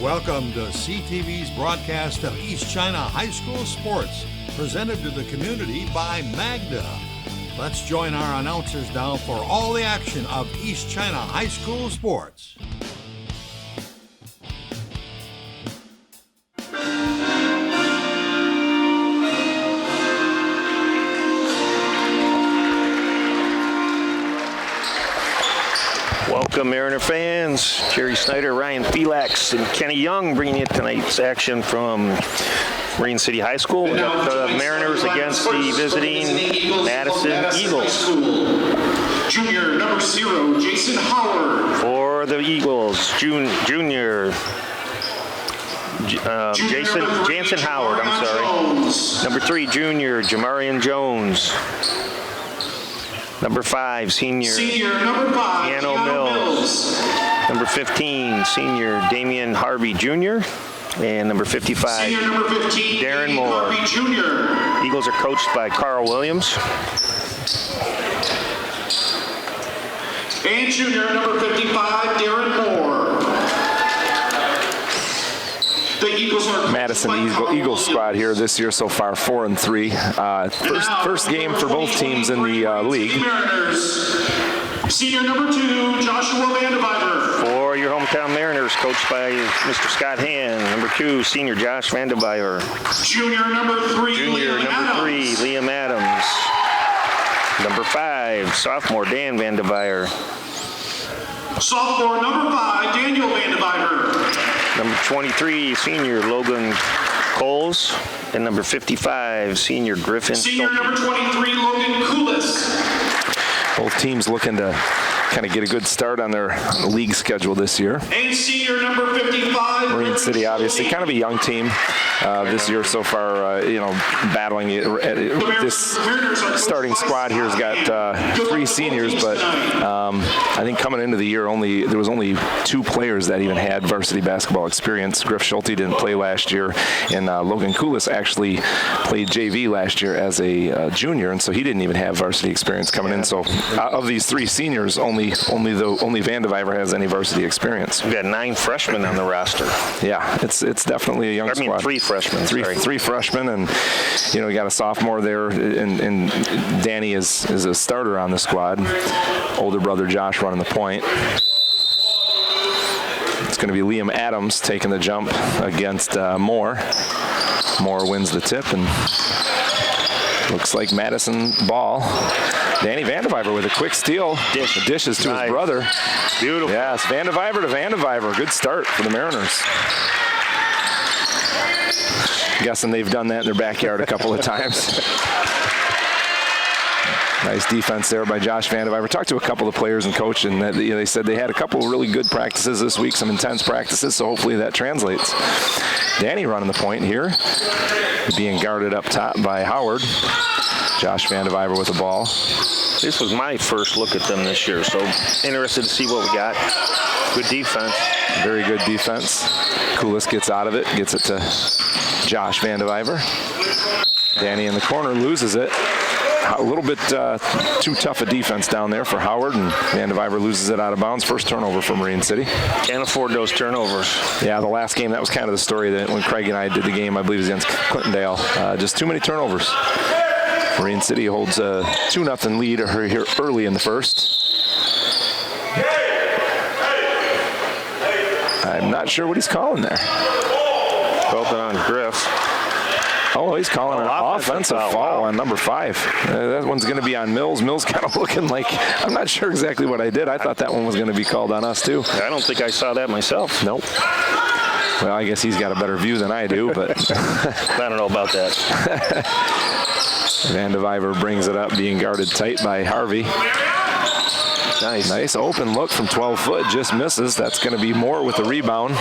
Welcome to CTV's broadcast of East China High School Sports, presented to the community by Magda. Let's join our announcers now for all the action of East China High School Sports. Welcome, Mariner fans. Jerry Snyder, Ryan Felix, and Kenny Young bringing you tonight's action from Marine City High School. We got the Mariners against the visiting Madison Eagles. Junior number 0, Jason Howard. For the Eagles, junior Jansen Howard, I'm sorry. Number 3, junior Jamarian Jones. Number 5, senior number 5, Piano Mills. Number 15, senior Damian Harvey Jr. And number 55, senior number 15, Darren Moore. Harvey Jr. Eagles are coached by Carl Williams. And junior number 55, Darren Moore. The Eagles are Madison Eagles squad here this year so far 4-3. First game for both teams in the league. Senior number 2, Joshua Vandeviver. For your hometown Mariners, coached by Mr. Scott Hand. Number 2, senior Josh Vandeviver. Junior number 3, Liam Adams. Number 5, sophomore Dan Vandeviver. Sophomore number 5, Daniel Vandeviver. Number 23, senior Logan Coles. And number 55, senior Griffin. Senior number 23, Logan Coulis. Both teams looking to kind of get a good start on their league schedule this year. And senior number 55, Marine City, obviously, kind of a young team this year so far, battling this starting squad here has got 3 seniors, but I think coming into the year there was only 2 players that even had varsity basketball experience. Griff Schulte didn't play last year, and Logan Coulis actually played JV last year as a junior, and so he didn't even have varsity experience coming in. So of these 3 seniors, only Vandeviver has any varsity experience. We've got 9 freshmen on the roster. Yeah, it's definitely a young squad. 3 freshmen. Three freshmen, and we got a sophomore there, and Danny is a starter on the squad. Older brother Josh running the point. It's going to be Liam Adams taking the jump against Moore. Moore wins the tip, and looks like Madison ball. Danny Vandeviver with a quick steal. Dishes to his brother. Beautiful. Yes, Vandeviver to Vandeviver. Good start for the Mariners. I'm guessing they've done that in their backyard a couple of times. Nice defense there by Josh Vandeviver. Talked to a couple of players and coach, and they said they had a couple of really good practices this week, some intense practices, so hopefully that translates. Danny running the point here, being guarded up top by Howard. Josh Vandeviver with the ball. This was my first look at them this year, so interested to see what we got. Good defense. Very good defense. Coulis gets out of it, gets it to Josh Vandeviver. Danny in the corner loses it. A little bit too tough a defense down there for Howard, and Vandeviver loses it out of bounds. First turnover for Marine City. Can't afford those turnovers. Yeah, the last game, that was kind of the story that when Craig and I did the game, I believe it was against Clintondale. Just too many turnovers. Marine City holds a 2-0 lead here early in the first. I'm not sure what he's calling there. Felt it on Griff. Oh, he's calling an offensive foul on number 5. That one's going to be on Mills. Mills kind of looking like, I'm not sure exactly what I did. I thought that one was going to be called on us, too. I don't think I saw that myself. Nope. Well, I guess he's got a better view than I do, but I don't know about that. Vandeviver brings it up, being guarded tight by Harvey. Nice open look from 12 foot, just misses. That's going to be Moore with the rebound.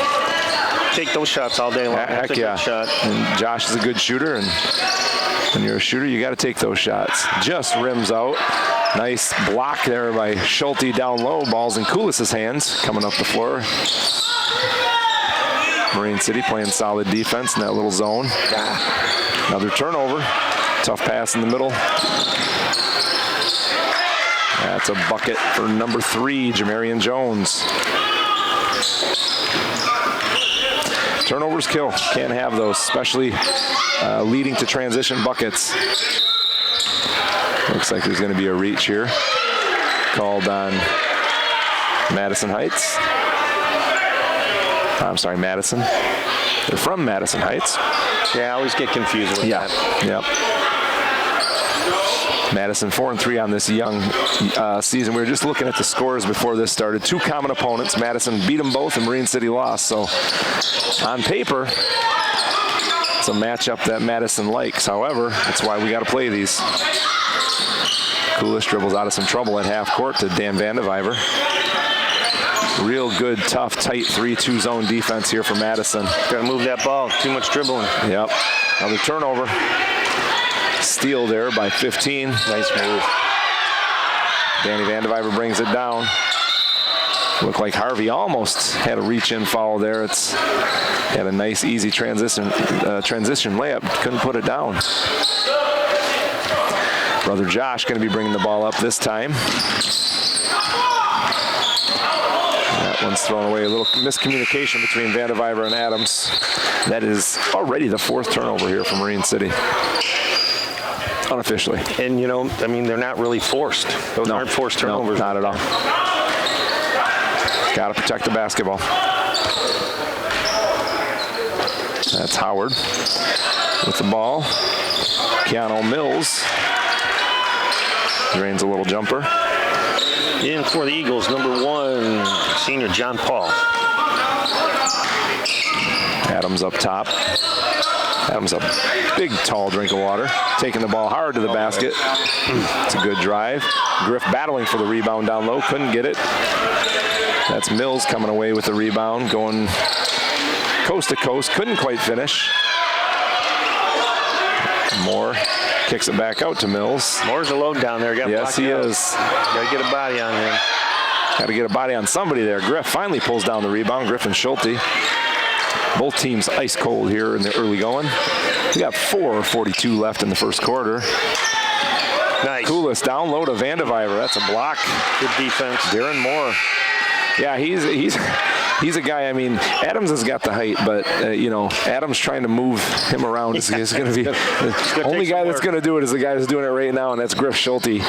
Take those shots all day long. Heck yeah. And Josh is a good shooter, and when you're a shooter, you got to take those shots. Just rims out. Nice block there by Schulte down low. Ball's in Coulis' hands, coming up the floor. Marine City playing solid defense in that little zone. Another turnover. Tough pass in the middle. That's a bucket for number 3, Jamarian Jones. Turnovers kill. Can't have those, especially leading to transition buckets. Looks like there's going to be a reach here. Called on Madison Heights. I'm sorry, Madison. They're from Madison Heights. Yeah, I always get confused with that. Yep. Madison 4-3 on this young season. We were just looking at the scores before this started. Two common opponents. Madison beat them both and Marine City lost. So on paper, it's a matchup that Madison likes. However, that's why we got to play these. Coolest dribbles out of some trouble at half court to Dan Vandeviver. Real good, tough, tight 3-2 zone defense here for Madison. Got to move that ball. Too much dribbling. Yep. Another turnover. Steal there by 15. Nice move. Danny Vandeviver brings it down. Looked like Harvey almost had a reach-in foul there. It's had a nice, easy transition layup. Couldn't put it down. Brother Josh going to be bringing the ball up this time. That one's thrown away. A little miscommunication between Vandeviver and Adams. That is already the fourth turnover here for Marine City. Unofficially. And, you know, I mean, they're not really forced. Those aren't forced turnovers. No, not at all. Got to protect the basketball. That's Howard with the ball. Keanu Mills drains a little jumper. In for the Eagles, number 1, senior John Paul. Adams up top. Adams a big, tall drink of water. Taking the ball hard to the basket. It's a good drive. Griff battling for the rebound down low. Couldn't get it. That's Mills coming away with the rebound. Going coast to coast. Couldn't quite finish. Moore kicks it back out to Mills. Moore's a load down there. Yes, he is. Got to get a body on him. Got to get a body on somebody there. Griff finally pulls down the rebound. Griff and Schulte. Both teams ice cold here in the early going. We got 4:42 left in the first quarter. Nice. Coolest down low to Vandeviver. That's a block. Good defense. Darren Moore. Yeah, he's a guy. I mean, Adams has got the height, but you know, Adams trying to move him around is going to be the only guy that's going to do it is the guy that's doing it right now, and that's Griff Schulte.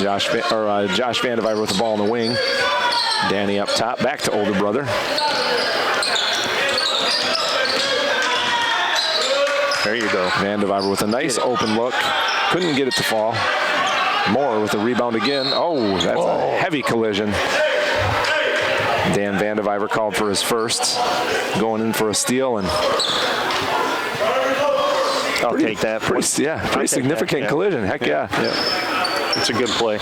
Josh Vandeviver with the ball in the wing. Danny up top, back to older brother. There you go. Vandeviver with a nice open look. Couldn't get it to fall. Moore with the rebound again. Oh, that's a heavy collision. Dan Vandeviver called for his first. Going in for a steal. And I'll take that. Pretty significant collision. Heck yeah. It's a good play.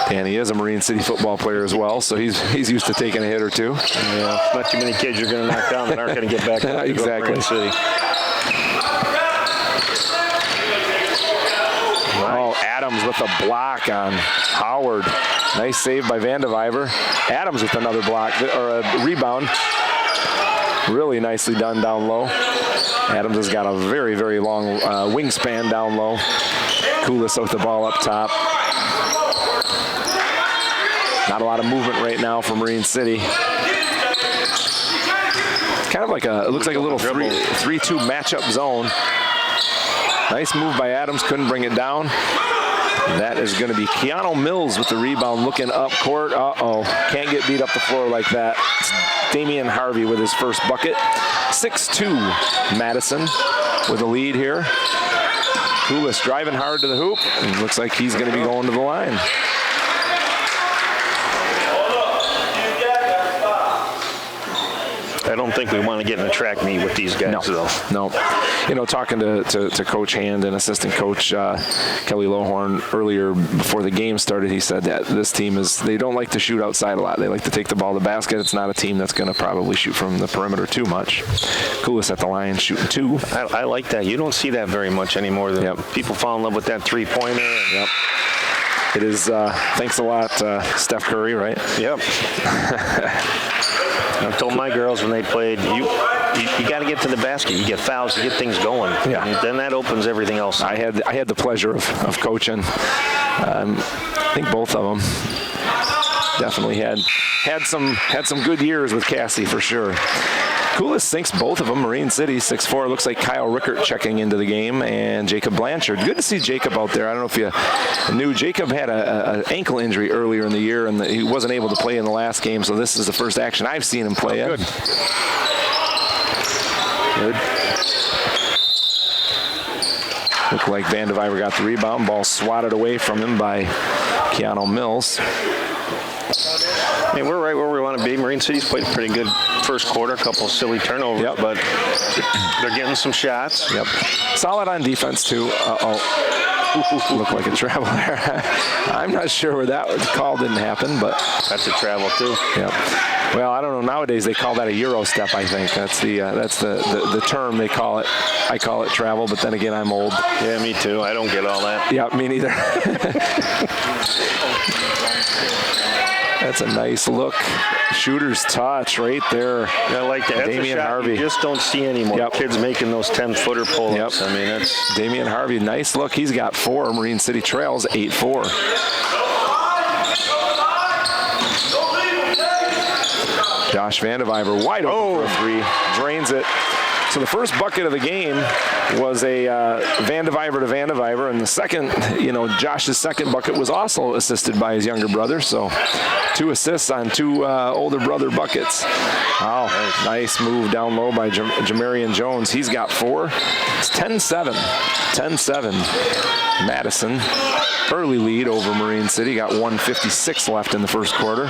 Danny is a Marine City football player as well, so he's used to taking a hit or two. Yeah, not too many kids you're going to knock down that aren't going to get back up. Exactly. Marine City. Oh, Adams with a block on Howard. Nice save by Vandeviver. Adams with another block, or a rebound. Really nicely done down low. Adams has got a very, very long wingspan down low. Coolest with the ball up top. Not a lot of movement right now for Marine City. Kind of like it looks like a little 3-2 matchup zone. Nice move by Adams, couldn't bring it down. That is going to be Keanu Mills with the rebound looking up court. Uh-oh, can't get beat up the floor like that. It's Damian Harvey with his first bucket. 6-2 Madison with a lead here. Coolest driving hard to the hoop. And looks like he's going to be going to the line. I don't think we want to get in a track meet with these guys, though. No. You know, talking to Coach Hand and assistant coach Kelly Lohorn earlier before the game started, he said that this team they don't like to shoot outside a lot. They like to take the ball to the basket. It's not a team that's going to probably shoot from the perimeter too much. Coolest at the line, shooting 2. I like that. You don't see that very much anymore. People fall in love with that three-pointer. Yep. It is, thanks a lot, Steph Curry, right? Yep. I told my girls when they played, you got to get to the basket. You get fouls to get things going. Yeah. And then that opens everything else. I had the pleasure of coaching. I think both of them. definitely had some good years with Cassie for sure. Coulis sinks both of them. Marine City 6'4". Looks like Kyle Rickert checking into the game, and Jacob Blanchard. Good to see Jacob out there. I don't know if you knew Jacob had an ankle injury earlier in the year, and he wasn't able to play in the last game. So this is the first action I've seen him play. Good. Looked like Van Diviver got the rebound. Ball swatted away from him by Keanu Mills. I mean, we're right where we want to be. Marine City's played a pretty good first quarter, a couple of silly turnovers, but they're getting some shots. Yep. Solid on defense, too. Looked like a travel there. I'm not sure where that call didn't happen, but that's a travel, too. Yep. Well, I don't know. Nowadays they call that a Euro step, I think. That's the term they call it. I call it travel, but then again, I'm old. Yeah, me too. I don't get all that. Yeah, me neither. That's a nice look. Shooter's touch right there. I like that. That's Damian a shot Harvey. You just don't see anymore. Kids making those 10-footer pull-ups. I mean, that's Damian Harvey. Nice look. He's got 4. Marine City trails 8-4. Josh Van Diviver wide open for a 3. Drains it. So the first bucket of the game was a Van Diviver to Van Diviver, and the second, Josh's second bucket was also assisted by his younger brother. So 2 assists on 2 older brother buckets. Wow, nice move down low by Jamarian Jones. He's got 4. It's 10-7. 10-7. Madison, early lead over Marine City. Got 1:56 left in the first quarter.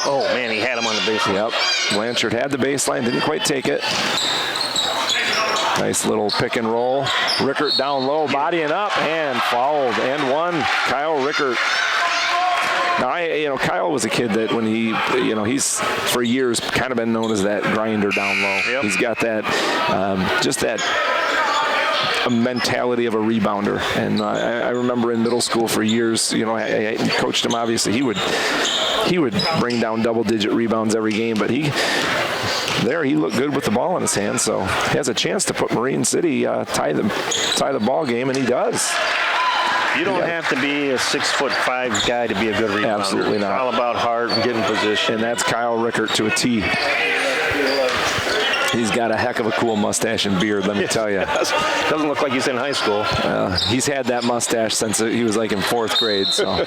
Oh, man, he had him on the baseline. Yep. Blanchard had the baseline, didn't quite take it. Nice little pick and roll. Rickert down low, bodying up, and fouled. And 1. Kyle Rickert. Now, Kyle was a kid that when he's for years kind of been known as that grinder down low. Yep. He's got that, just that a mentality of a rebounder. And I remember in middle school for years, I coached him, obviously. He would bring down double-digit rebounds every game, but he looked good with the ball in his hand, so he has a chance to put Marine City tie the ball game, and he does. You don't have to be a 6'5" guy to be a good rebounder. Absolutely not. It's all about heart and getting position. And that's Kyle Rickert to a T. He's got a heck of a cool mustache and beard, let me tell you. Doesn't look like he's in high school. He's had that mustache since he was like in 4th grade, so.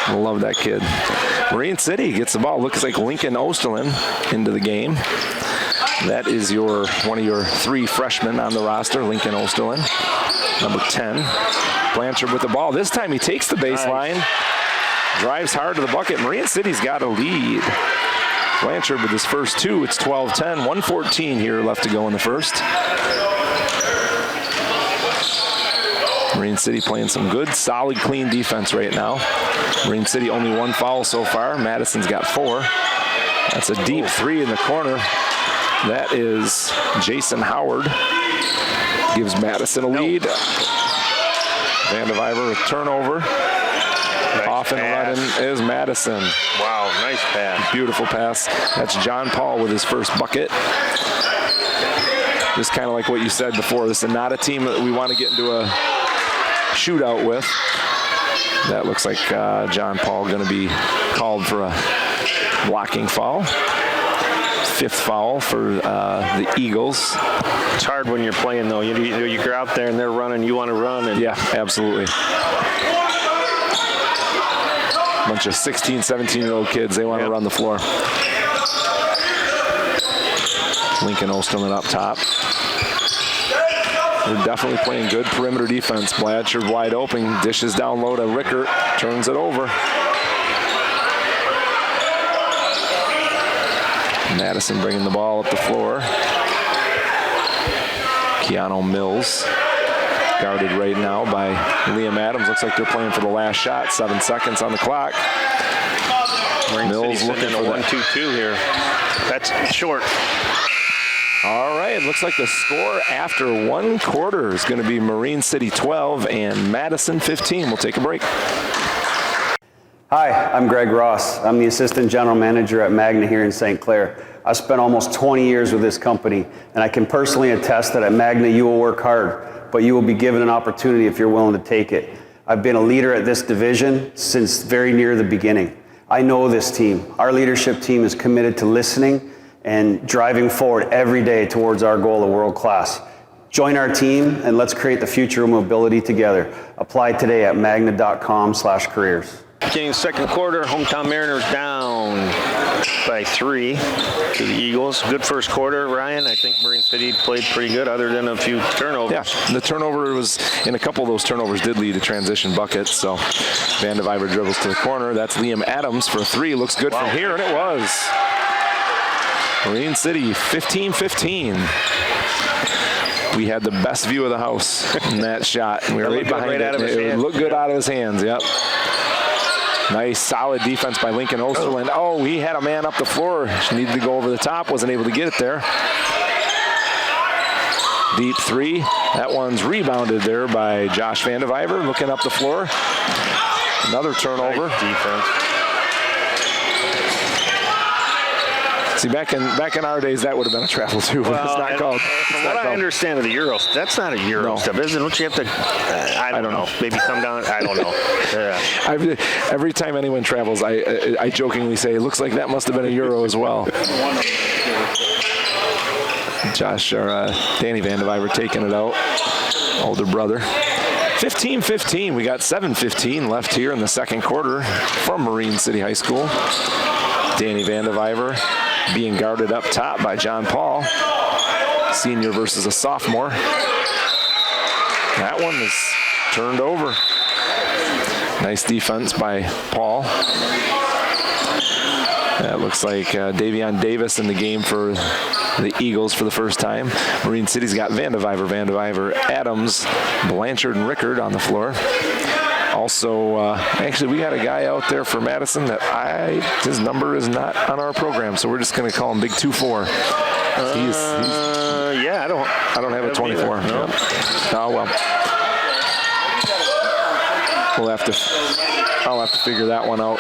I love that kid. Marine City gets the ball. Looks like Lincoln Osterlin into the game. That is one of your 3 freshmen on the roster, Lincoln Osterlin, number 10. Blanchard with the ball. This time he takes the baseline, drives hard to the bucket. Marine City's got a lead. Blanchard with his first 2. It's 12-10. 1:14 here left to go in the first. Marine City playing some good, solid, clean defense right now. Marine City only 1 foul so far. Madison's got 4. That's a deep 3 in the corner. That is Jason Howard. Gives Madison a lead. Van Diviver with turnover. Nice Off and running is Madison. Wow, nice pass. Beautiful pass. That's John Paul with his first bucket. Just kind of like what you said before. This is not a team that we want to get into a shootout with. That looks like John Paul going to be called for a blocking foul. 5th foul for the Eagles. It's hard when you're playing, though. You're out there and they're running. You want to run. And yeah, absolutely. Bunch of 16, 17-year-old kids. They want to run the floor. Lincoln Osterlin up top. They're definitely playing good perimeter defense. Blanchard wide open, dishes down low to Rickert, turns it over. Madison bringing the ball up the floor. Keanu Mills guarded right now by Liam Adams. Looks like they're playing for the last shot. 7 seconds on the clock. Mills looking for 1-2-2 here. That's short. All right, looks like the score after 1 quarter is going to be Marine City 12 and Madison 15. We'll take a break. Hi, I'm Greg Ross. I'm the Assistant General Manager at Magna here in St. Clair. I've spent almost 20 years with this company, and I can personally attest that at Magna you will work hard, but you will be given an opportunity if you're willing to take it. I've been a leader at this division since very near the beginning. I know this team. Our leadership team is committed to listening and driving forward every day towards our goal of world class. Join our team and let's create the future of mobility together. Apply today at magna.com/careers. Beginning second quarter, hometown Mariners down by 3 to the Eagles. Good first quarter, Ryan. I think Marine City played pretty good other than a few turnovers. Yeah, the turnover was, and a couple of those turnovers did lead to transition buckets. So Vandeviver dribbles to the corner. That's Liam Adams for a 3. Looks good from here, and it was. Marine City 15-15. We had the best view of the house in that shot. We were right behind it. It looked good out of his hands, yep. Nice, solid defense by Lincoln Osterland. Oh, he had a man up the floor. She needed to go over the top, wasn't able to get it there. Deep 3. That one's rebounded there by Josh Vandeviver, looking up the floor. Another turnover. Nice defense. See, back in our days, that would have been a travel too. Well, it's not called. From what I understand of the Euros, that's not a Euro stuff, is it? Don't you have to? I don't know. Maybe come down. I don't know. Yeah. Every time anyone travels, I jokingly say, it looks like that must have been a Euro as well. Josh or Danny Vandeviver taking it out. Older brother. 15-15. We got 7:15 left here in the second quarter from Marine City High School. Danny Vandeviver being guarded up top by John Paul. Senior versus a sophomore. That one is turned over. Nice defense by Paul. That looks like Davion Davis in the game for the Eagles for the first time. Marine City's got Vandeviver, Adams, Blanchard, and Rickard on the floor. Also, actually, we got a guy out there for Madison that his number is not on our program, so we're just going to call him Big 2-4. Yeah, I don't have a 24. No. Oh well. I'll have to figure that one out.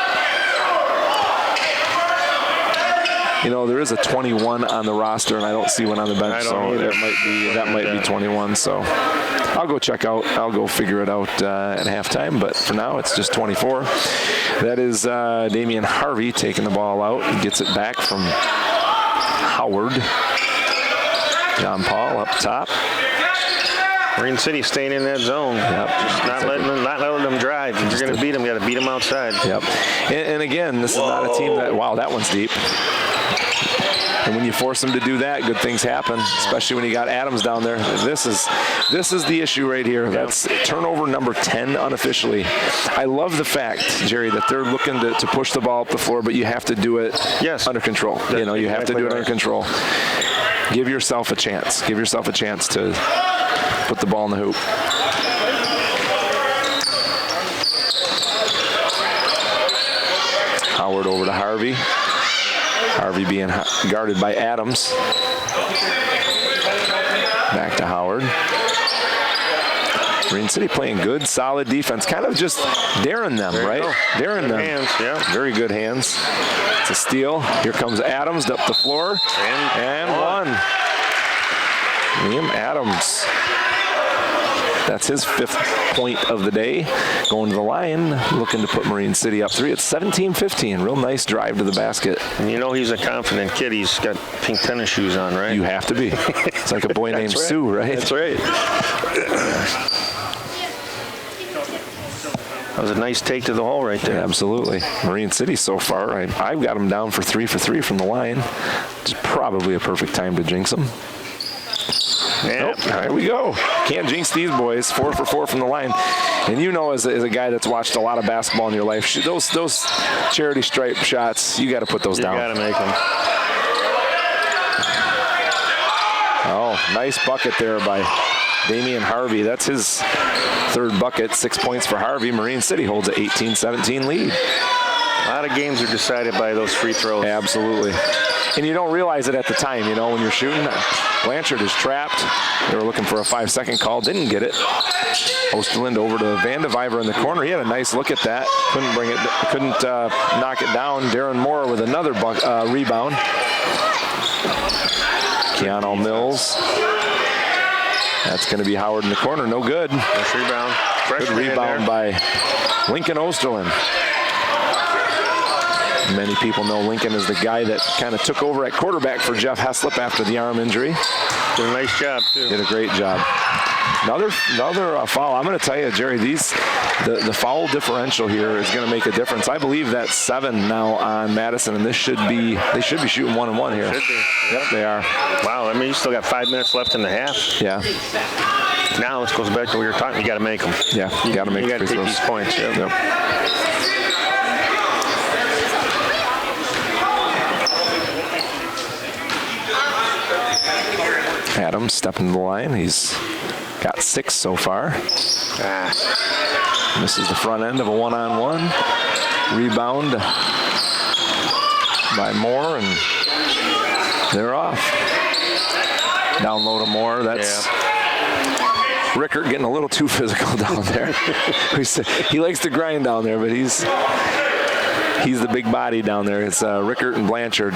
You know, there is a 21 on the roster, and I don't see one on the bench, so that might be 21. So I'll go figure it out at halftime, but for now it's just 24. That is Damian Harvey taking the ball out. He gets it back from Howard. John Paul up top. Marine City staying in that zone. Yep. Just not letting them drive. If you're going to beat them, you got to beat them outside. Yep. And again, this is not a team that, wow, that one's deep. And when you force them to do that, good things happen, especially when you got Adams down there. This is the issue right here. That's turnover number 10 unofficially. I love the fact, Jerry, that they're looking to push the ball up the floor, but you have to do it under control. You know, you have to do it under control. Give yourself a chance. Give yourself a chance to put the ball in the hoop. Howard over to Harvey. Harvey being guarded by Adams. Back to Howard. Marine City playing good, solid defense. Kind of just daring them, right? Daring them. Hands, yeah. Very good hands. It's a steal. Here comes Adams up the floor. And one. Liam Adams. That's his 5th point of the day. Going to the line, looking to put Marine City up 3. It's 17-15. Real nice drive to the basket. And you know he's a confident kid. He's got pink tennis shoes on, right? You have to be. It's like a boy named Sue, right? That's right. That was a nice take to the hole right there. Yeah, absolutely. Marine City so far, I've got them down for 3 for 3 from the line. It's probably a perfect time to jinx them. Yeah. Nope. Here we go. Can't jinx these boys. 4 for 4 from the line. And you know, as a guy that's watched a lot of basketball in your life, those charity stripe shots, you got to put those down. You got to make them. Oh, nice bucket there by Damian Harvey. That's his 3rd bucket. 6 points for Harvey. Marine City holds an 18-17 lead. A lot of games are decided by those free throws. Absolutely. And you don't realize it at the time, you know, when you're shooting. Blanchard is trapped. They were looking for a 5-second call. Didn't get it. Osterland over to Vandeviver in the corner. He had a nice look at that. Couldn't knock it down. Darren Moore with another rebound. Keanu Mills. That's going to be Howard in the corner. No good. Nice rebound. Good rebound by Lincoln Osterlund. Many people know Lincoln is the guy that kind of took over at quarterback for Jeff Heslop after the arm injury. Did a nice job, too. Did a great job. Another foul. I'm going to tell you, Jerry, the foul differential here is going to make a difference. I believe that's 7 now on Madison, and they should be shooting 1-1 here. Should be. Yep, they are. Wow, I mean, you still got 5 minutes left in the half. Yeah. Now this goes back to what you were talking. You got to make them. Yeah, you got to make. You got to take these points. Yep. Yep. Adams stepping to the line. He's got 6 so far. Misses the front end of a 1-on-1. Rebound by Moore, and they're off. Down low to Moore. That's Rickert getting a little too physical down there. He likes to grind down there, but he's the big body down there. It's Rickert and Blanchard.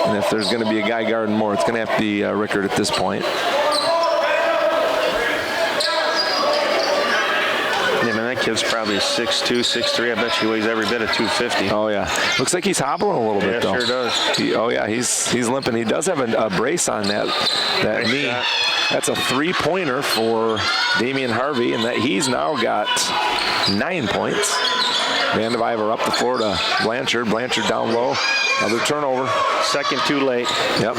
And if there's going to be a guy guarding Moore, it's going to have to be Rickert at this point. Yeah, man, that kid's probably 6'2", 6'3". I bet he weighs every bit of 250. Oh, yeah. Looks like he's hobbling a little bit, though. Yeah, sure does. He's limping. He does have a brace on that Nice knee. shot. That's a 3-pointer for Damian Harvey, and that he's now got 9 points. Vandeviver up the floor to Blanchard. Blanchard down low. Another turnover. Second too late. Yep.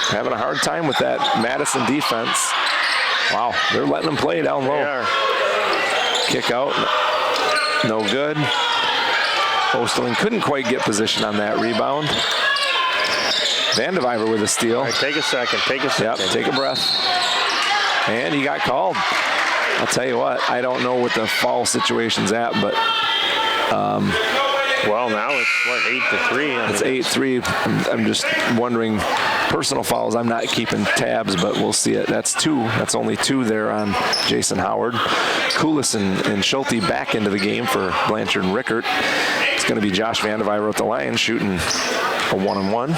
Having a hard time with that Madison defense. Wow, they're letting them play down low. They are. Kick out. No good. Osterling couldn't quite get position on that rebound. Vandeviver with a steal. All right, take a second. Yep, take a breath. And he got called. I'll tell you what, I don't know what the foul situation's at, but well, now it's, 8-3? It's 8-3. I'm just wondering, personal fouls, I'm not keeping tabs, but we'll see it. That's 2. That's only 2 there on Jason Howard. Koulis and Schulte back into the game for Blanchard and Rickert. It's going to be Josh Vandeviver at the line shooting a 1-on-1.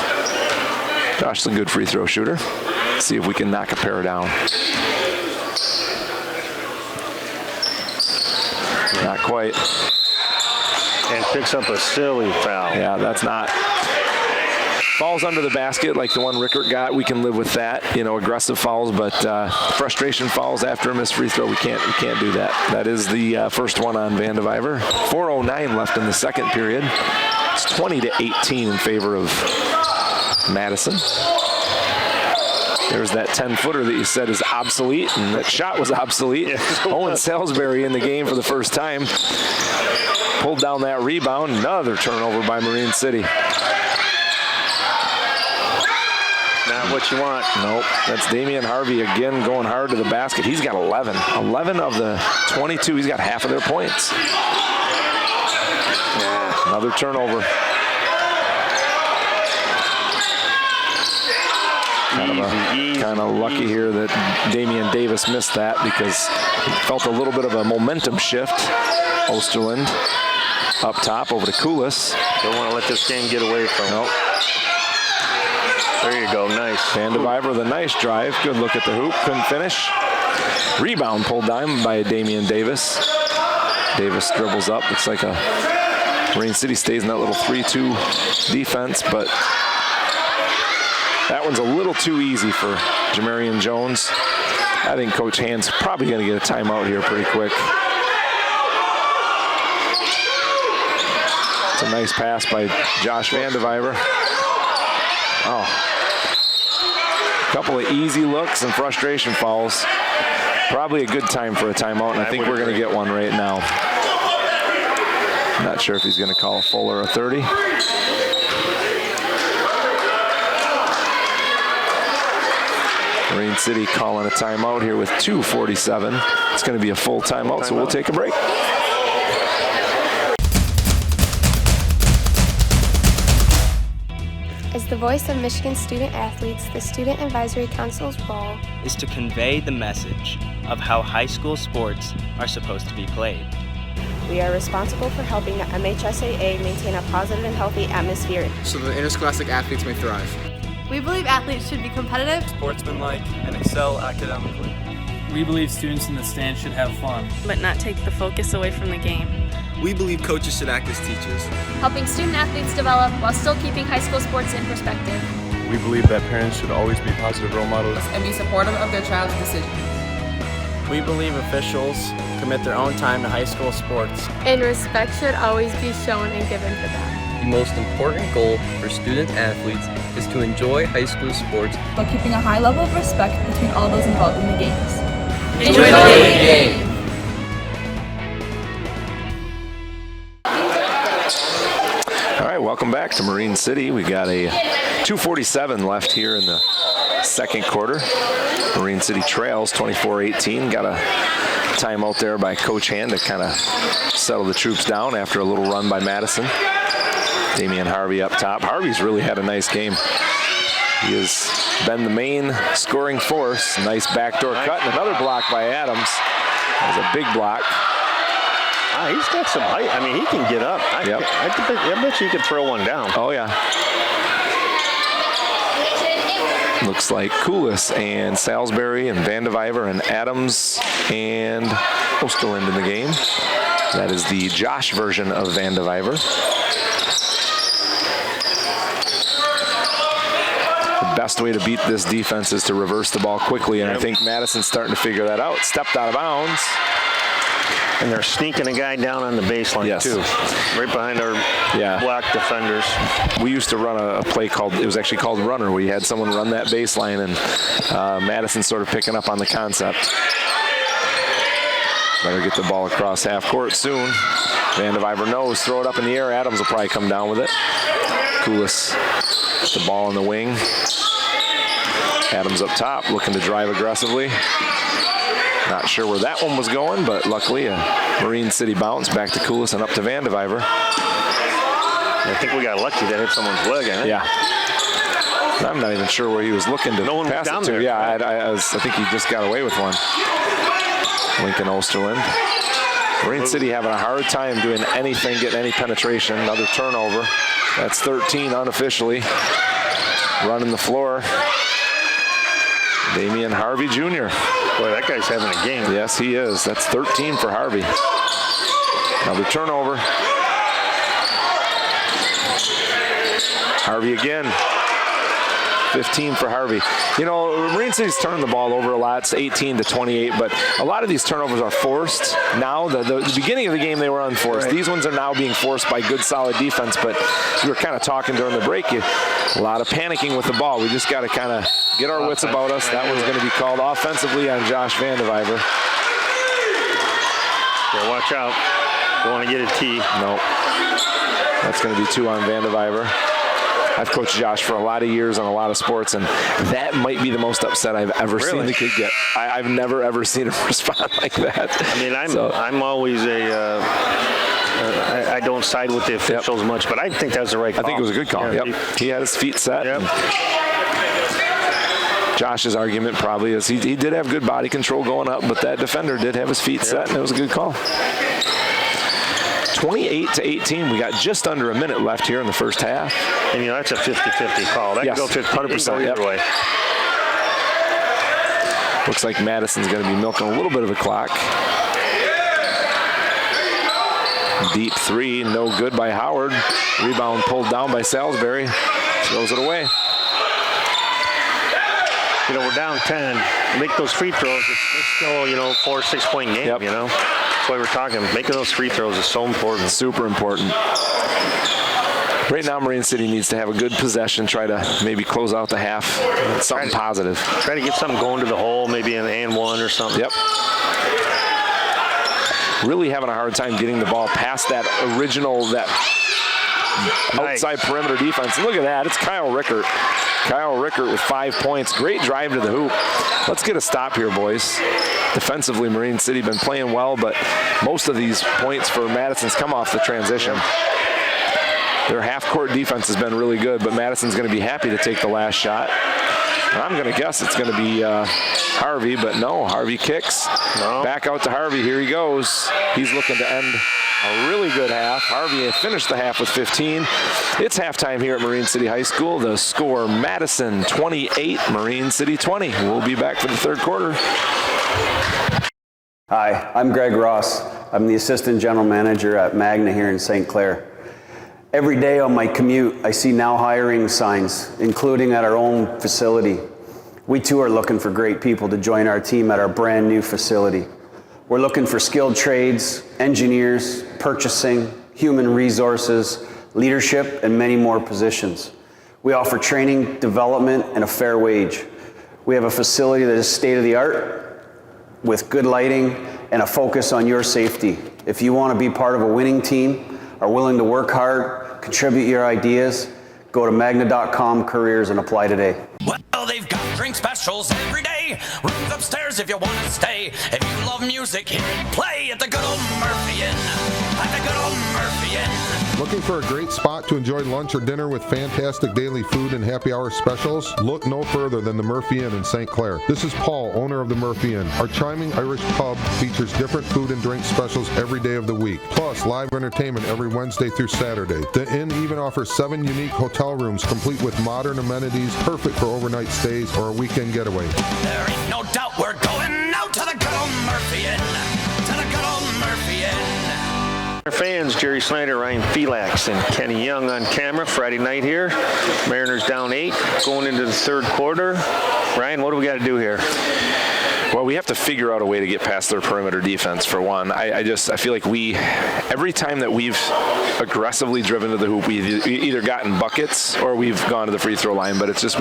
Josh is a good free throw shooter. Let's see if we can knock a pair down. Not quite. And picks up a silly foul. Yeah, that's not. Falls under the basket like the one Rickert got. We can live with that. Aggressive fouls, but frustration fouls after a missed free throw, we can't do that. That is the first one on Vandeviver. 4:09 left in the second period. It's 20-18 in favor of Madison. There's that 10-footer that you said is obsolete, and that shot was obsolete. Yes, Owen Salisbury in the game for the first time. Pulled down that rebound. Another turnover by Marine City. Not what you want. Nope. That's Damian Harvey again going hard to the basket. He's got 11. 11 of the 22. He's got half of their points. Yeah. Another turnover. Kind of lucky here that Damian Davis missed that because he felt a little bit of a momentum shift. Osterlund up top over to Koulis. Don't want to let this game get away from him. Nope. There you go, nice. Vandeviver with a nice drive. Good look at the hoop, couldn't finish. Rebound pulled down by Damian Davis. Davis dribbles up, looks like a Marine City stays in that little 3-2 defense, but that one's a little too easy for Jamarian Jones. I think Coach Hand's probably going to get a timeout here pretty quick. It's a nice pass by Josh Vandeviver. Oh. A couple of easy looks and frustration fouls. Probably a good time for a timeout, and I think we're going to get one right now. I'm not sure if he's going to call a full or a 30. Marine City calling a timeout here with 2:47. It's going to be a full timeout, so we'll take a break. As the voice of Michigan student athletes, the Student Advisory Council's role is to convey the message of how high school sports are supposed to be played. We are responsible for helping the MHSAA maintain a positive and healthy atmosphere so the interscholastic athletes may thrive. We believe athletes should be competitive, sportsmanlike, and excel academically. We believe students in the stands should have fun, but not take the focus away from the game. We believe coaches should act as teachers, helping student athletes develop while still keeping high school sports in perspective. We believe that parents should always be positive role models and be supportive of their child's decision. We believe officials commit their own time to high school sports. And respect should always be shown and given for them. The most important goal for student athletes is to enjoy high school sports while keeping a high level of respect between all those involved in the games. Enjoy the game! All right, welcome back to Marine City. We got a 2:47 left here in the second quarter. Marine City trails 24-18. Got a timeout there by Coach Hand to kind of settle the troops down after a little run by Madison. Damian Harvey up top. Harvey's really had a nice game. He has been the main scoring force. Nice backdoor cut and another block by Adams. That was a big block. He's got some height. I mean, he can get up. I bet you he could throw one down. Oh, yeah. Looks like Koulis and Salisbury and Vandeviver and Adams and Osterland in the game. That is the Josh version of Vandeviver. The best way to beat this defense is to reverse the ball quickly, and I think Madison's starting to figure that out. Stepped out of bounds. And they're sneaking a guy down on the baseline, too. Right behind our block defenders. We used to run a play called, it was actually called Runner, where you had someone run that baseline, and Madison sort of picking up on the concept. Better get the ball across half court soon. Vandeviver knows, throw it up in the air. Adams will probably come down with it. Koulis, the ball in the wing. Adams up top, looking to drive aggressively. Not sure where that one was going, but luckily a Marine City bounce back to Koulis and up to Vandeviver. I think we got lucky that hit someone's leg, eh? Yeah. I'm not even sure where he was looking to pass it to. Yeah, I think he just got away with one. Lincoln Osterland. Marine City having a hard time doing anything, getting any penetration. Another turnover. That's 13 unofficially. Running the floor. Damian Harvey Jr. Boy, that guy's having a game. Yes, he is. That's 13 for Harvey. Another turnover. Harvey again. 15 for Harvey. You know, Marine City's turning the ball over a lot. It's 18-28, but a lot of these turnovers are forced. Now, the beginning of the game, they were unforced. Right. These ones are now being forced by good, solid defense, but we were kind of talking during the break. A lot of panicking with the ball. We just got to kind of get our wits about us. That one's going to be called offensively on Josh Vandeviver. Yeah, watch out. Don't want to get a tee. No. That's going to be 2 on Vandeviver. I've coached Josh for a lot of years on a lot of sports, and that might be the most upset I've ever seen the kid get. I've never, ever seen him respond like that. I mean, I'm always I don't side with the officials much, but I think that's the right call. I think it was a good call. Yeah. He had his feet set. Yep. Josh's argument probably is he did have good body control going up, but that defender did have his feet set, and it was a good call. 28-18. We got just under a minute left here in the first half. And, that's a 50-50 call. That can go 100% either way. Looks like Madison's going to be milking a little bit of the clock. Deep 3, no good by Howard. Rebound pulled down by Salisbury. Throws it away. We're down 10. Make those free throws. It's still, 4 or 6 point game, That's why we're talking. Making those free throws is so important. Super important. Right now, Marine City needs to have a good possession, try to maybe close out the half. Something positive. Try to get something going to the hole, maybe an and one or something. Yep. Really having a hard time getting the ball past that outside perimeter defense. And look at that. It's Kyle Rickert. Kyle Rickert with 5 points. Great drive to the hoop. Let's get a stop here, boys. Defensively, Marine City been playing well, but most of these points for Madison's come off the transition. Their half-court defense has been really good, but Madison's going to be happy to take the last shot. And I'm going to guess it's going to be Harvey, but no, Harvey kicks. No. Back out to Harvey. Here he goes. He's looking to end a really good half. Harvey finished the half with 15. It's halftime here at Marine City High School. The score, Madison 28, Marine City 20. We'll be back for the third quarter. Hi, I'm Greg Ross. I'm the Assistant General Manager at Magna here in St. Clair. Every day on my commute, I see now hiring signs, including at our own facility. We too are looking for great people to join our team at our brand new facility. We're looking for skilled trades, engineers, purchasing, human resources, leadership, and many more positions. We offer training, development, and a fair wage. We have a facility that is state-of-the-art with good lighting and a focus on your safety. If you want to be part of a winning team, are willing to work hard, contribute your ideas, go to magna.com careers and apply today. Well, they've got drink specials every day. Rooms upstairs if you want to stay. If you love music, hear it play at the good old Murphy Inn. At the good old Murphy Inn. Looking for a great spot to enjoy lunch or dinner with fantastic daily food and happy hour specials? Look no further than the Murphy Inn in St. Clair. This is Paul, owner of the Murphy Inn. Our charming Irish pub features different food and drink specials every day of the week, plus live entertainment every Wednesday through Saturday. The inn even offers 7 unique hotel rooms complete with modern amenities, perfect for overnight stays or a weekend getaway. There ain't no doubt we're going out to the good old Murphy Inn. To the good old Murphy Inn. Our fans, Jerry Snyder, Ryan Felix, and Kenny Young on camera Friday night here. Mariners down 8, going into the third quarter. Ryan, what do we got to do here? Well, we have to figure out a way to get past their perimeter defense, for one. I feel like every time that we've aggressively driven to the hoop, we've either gotten buckets or we've gone to the free throw line, but it's just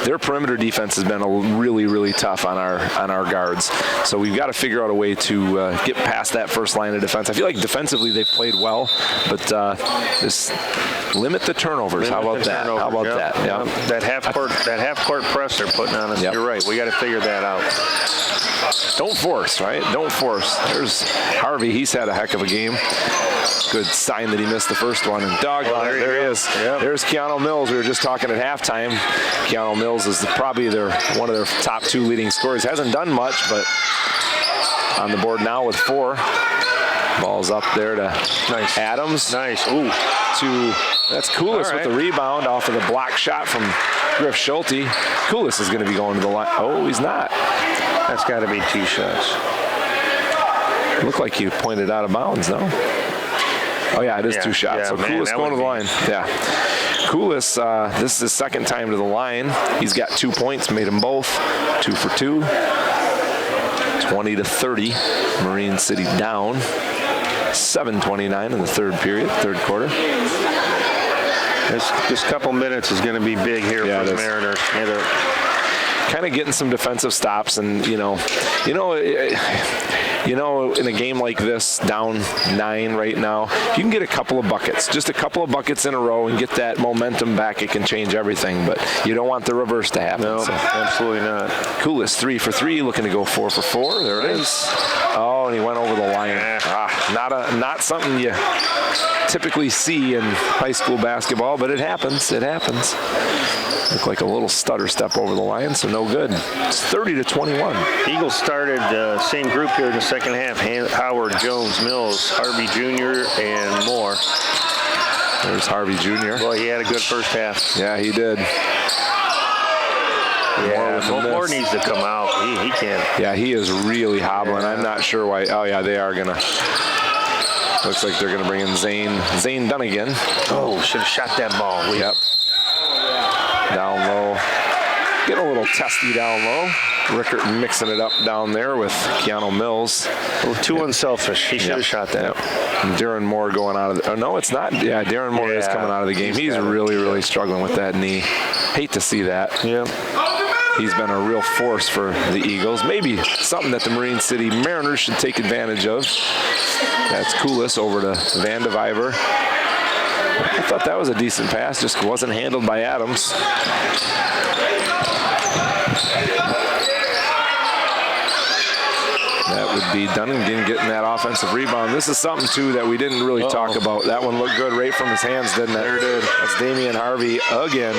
their perimeter defense has been really, really tough on our guards. So we've got to figure out a way to get past that first line of defense. I feel like defensively they've played well, but just limit the turnovers. How about that? Yeah. That half court press they're putting on us. Yep. You're right. We got to figure that out. Don't force, right? Don't force. There's Harvey. He's had a heck of a game. Good sign that he missed the first one. And there he is. Yep. There's Keanu Mills. We were just talking at halftime. Keanu Mills is probably one of their top 2 leading scorers. Hasn't done much, but on the board now with 4. Ball's up there to Adams. Nice. Ooh. That's Koulis with the rebound off of the block shot from Griff Schulte. Koulis is going to be going to the line. Oh, he's not. That's got to be 2 shots. Looked like you pointed out of bounds, no? Oh, yeah, it is 2 shots. Yeah, so Koulis going to the line. Yeah. Koulis, this is his second time to the line. He's got 2 points, made them both. 2 for 2. 20-30. Marine City down. 7:29 in the third quarter. This couple minutes is going to be big here for the Mariners. Kind of getting some defensive stops, and in a game like this, down 9 right now, if you can get a couple of buckets, just a couple of buckets in a row, and get that momentum back, it can change everything. But you don't want the reverse to happen. No, absolutely not. Koulis 3 for 3, looking to go 4 for 4. There it is. Oh, and he went over the line. Not something you typically see in high school basketball, but it happens. It happens. Looked like a little stutter step over the line, so no good. It's 30-21. Eagles started same group here in the second half. Howard, Jones, Mills, Harvey Jr., and Moore. There's Harvey Jr. Boy, he had a good first half. Yeah, he did. Moore needs to come out. He can't. Yeah, he is really hobbling. Yeah. I'm not sure why. Oh, yeah, they are going to. Looks like they're going to bring in Zane Dunnigan. Oh, should have shot that ball. Yep. Down low. Getting a little testy down low. Rickert mixing it up down there with Keanu Mills. Too unselfish. He should have shot that. Yep. And Darren Moore going out of the... Oh, no, it's not. Yeah, Darren Moore is coming out of the game. He's really struggling with that knee. Hate to see that. Yeah. He's been a real force for the Eagles. Maybe something that the Marine City Mariners should take advantage of. That's Koulis over to Van de Viver. I thought that was a decent pass, just wasn't handled by Adams. That would be Dunnigan getting that offensive rebound. This is something, too, that we didn't really talk about. That one looked good right from his hands, didn't it? There it is. That's Damian Harvey again.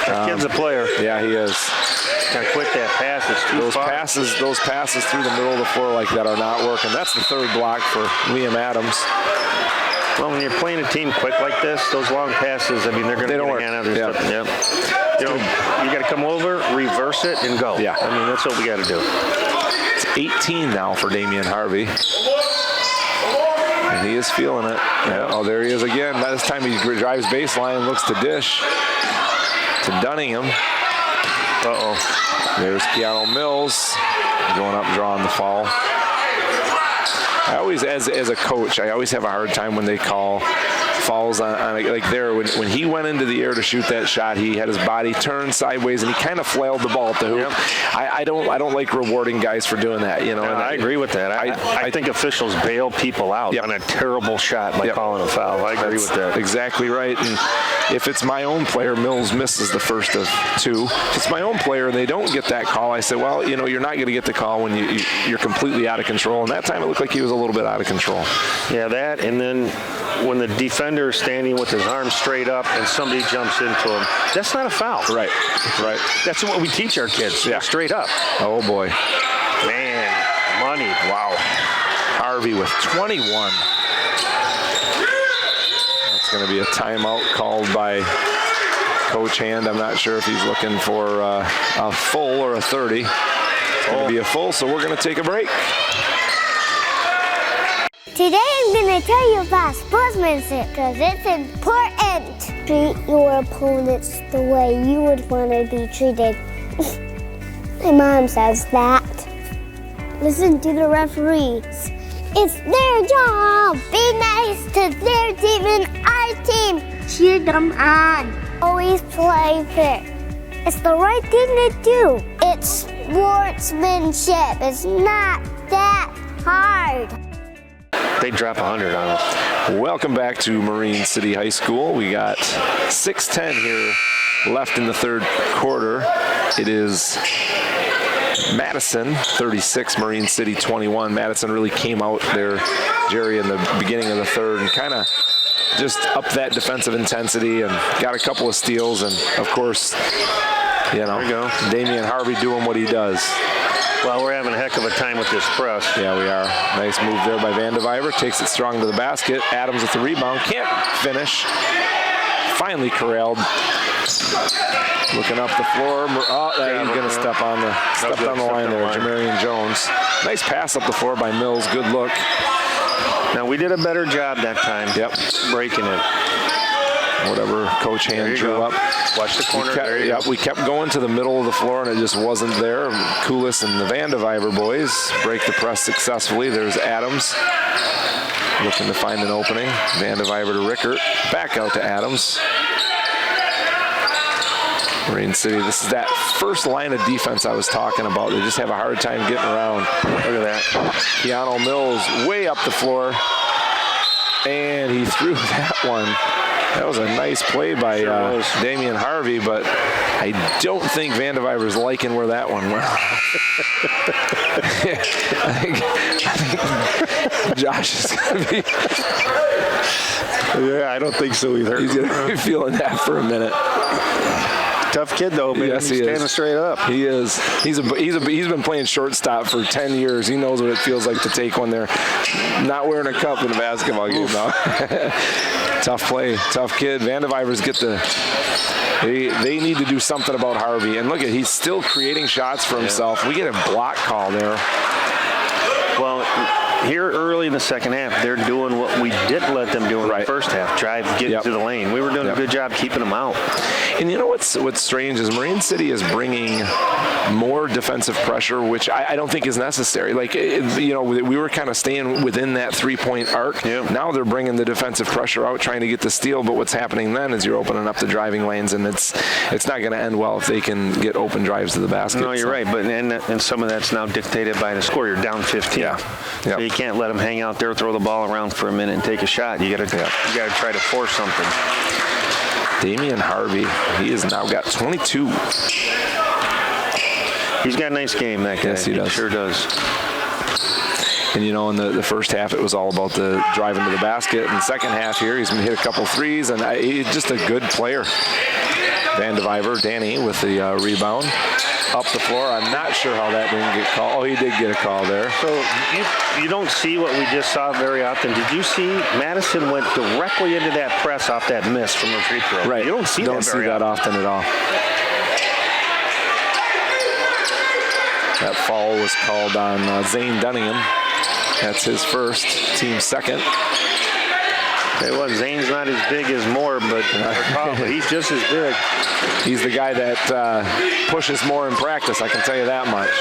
That kid's a player. Yeah, he is. Gotta quit that pass. It's too far. Those passes through the middle of the floor like that are not working. That's the third block for Liam Adams. Well, when you're playing a team quick like this, those long passes, I mean, they're going to get a hand out of stuff. Yep. You know, you got to come over, reverse it, and go. Yeah. I mean, that's what we got to do. It's 18 now for Damian Harvey. And he is feeling it. Yeah. Oh, there he is again. This time he drives baseline, looks to dish to Dunningham. Uh-oh. There's Keanu Mills going up, drawing the foul. I always, as a coach, I always have a hard time when they call fouls on like there. When he went into the air to shoot that shot, he had his body turned sideways and he kind of flailed the ball at the hoop. Yep. I don't like rewarding guys for doing that. You know, and I agree with that. I think officials bail people out on a terrible shot by calling a foul. I agree with that. Exactly right. And if it's my own player, Mills misses the first of two. If it's my own player and they don't get that call, I say, well, you know, you're not going to get the call when you're completely out of control. And that time it looked like he was a little bit out of control. Yeah, that, and then when the defender is standing with his arms straight up and somebody jumps into him, that's not a foul. Right. That's what we teach our kids. Yeah, straight up. Oh boy, man, money. Wow. Harvey with 21. That's going to be a timeout called by Coach Hand. I'm not sure if he's looking for a full or a 30. It's going to be a full, so we're going to take a break. Today I'm going to tell you about sportsmanship because it's important. Treat your opponents the way you would want to be treated. My mom says that. Listen to the referees. It's their job. Be nice to their team and our team. Cheer them on. Always play fair. It's the right thing to do. It's sportsmanship. It's not that hard. They drop 100 on us. Welcome back to Marine City High School. We got 6:10 here left in the third quarter. It is Madison 36, Marine City 21. Madison really came out there, Jerry, in the beginning of the third and kind of just upped that defensive intensity and got a couple of steals. And, of course, you know, Damian Harvey doing what he does. Well, we're having a heck of a time with this press. Yeah, we are. Nice move there by Vandeviver. Takes it strong to the basket. Adams with the rebound. Can't finish. Finally corralled. Looking up the floor. Oh, he's going to step on the line there. Jamarian Jones. Nice pass up the floor by Mills. Good look. Now, we did a better job that time. Yep. Breaking it. Whatever Coach Hand drew up. Watch the corner. We kept going to the middle of the floor, and it just wasn't there. Koulis and the Vandeviver boys break the press successfully. There's Adams looking to find an opening. Vandeviver to Rickert. Back out to Adams. Marine City, this is that first line of defense I was talking about. They just have a hard time getting around. Look at that. Keanu Mills way up the floor. And he threw that one. That was a nice play by Damian Harvey, but I don't think Vandeviver's liking where that one went. I think Josh is going to be... Yeah, I don't think so either. He's going to be feeling that for a minute. Tough kid, though, man. Yes, he He's standing straight up. He is. He's been playing shortstop for 10 years. He knows what it feels like to take when they're not wearing a cup in a basketball game now. Tough play, tough kid. Vandeviver's they need to do something about Harvey. And look at, he's still creating shots for himself. We get a block call there. Well, here early in the second half, they're doing what we didn't let them do in the first half. Drive, get into the lane. We were doing a good job keeping them out. And you know what's strange is Marine City is bringing more defensive pressure, which I don't think is necessary. Like, we were kind of staying within that three-point arc. Yeah. Now they're bringing the defensive pressure out, trying to get the steal. But what's happening then is you're opening up the driving lanes, and it's not going to end well if they can get open drives to the basket. No, you're right. But and some of that's now dictated by the score. You're down 15. Yeah. So you can't let them hang out there, throw the ball around for a minute, and take a shot. You got to try to force something. Damian Harvey, he has now got 22. He's got a nice game, that guy. Yes, he does. Sure does. And, in the first half, it was all about the driving to the basket. In the second half here, he's hit a couple threes, and he's just a good player. Vandeviver, Danny with the rebound. Up the floor. I'm not sure how that didn't get called. Oh, he did get a call there. So you don't see what we just saw very often. Did you see Madison went directly into that press off that miss from the free throw? Right. You don't see that very often at all. That foul was called on Zane Dunningham. That's his first, team second. Hey, what? Zane's not as big as Moore, but he's just as big. He's the guy that pushes more in practice, I can tell you that much.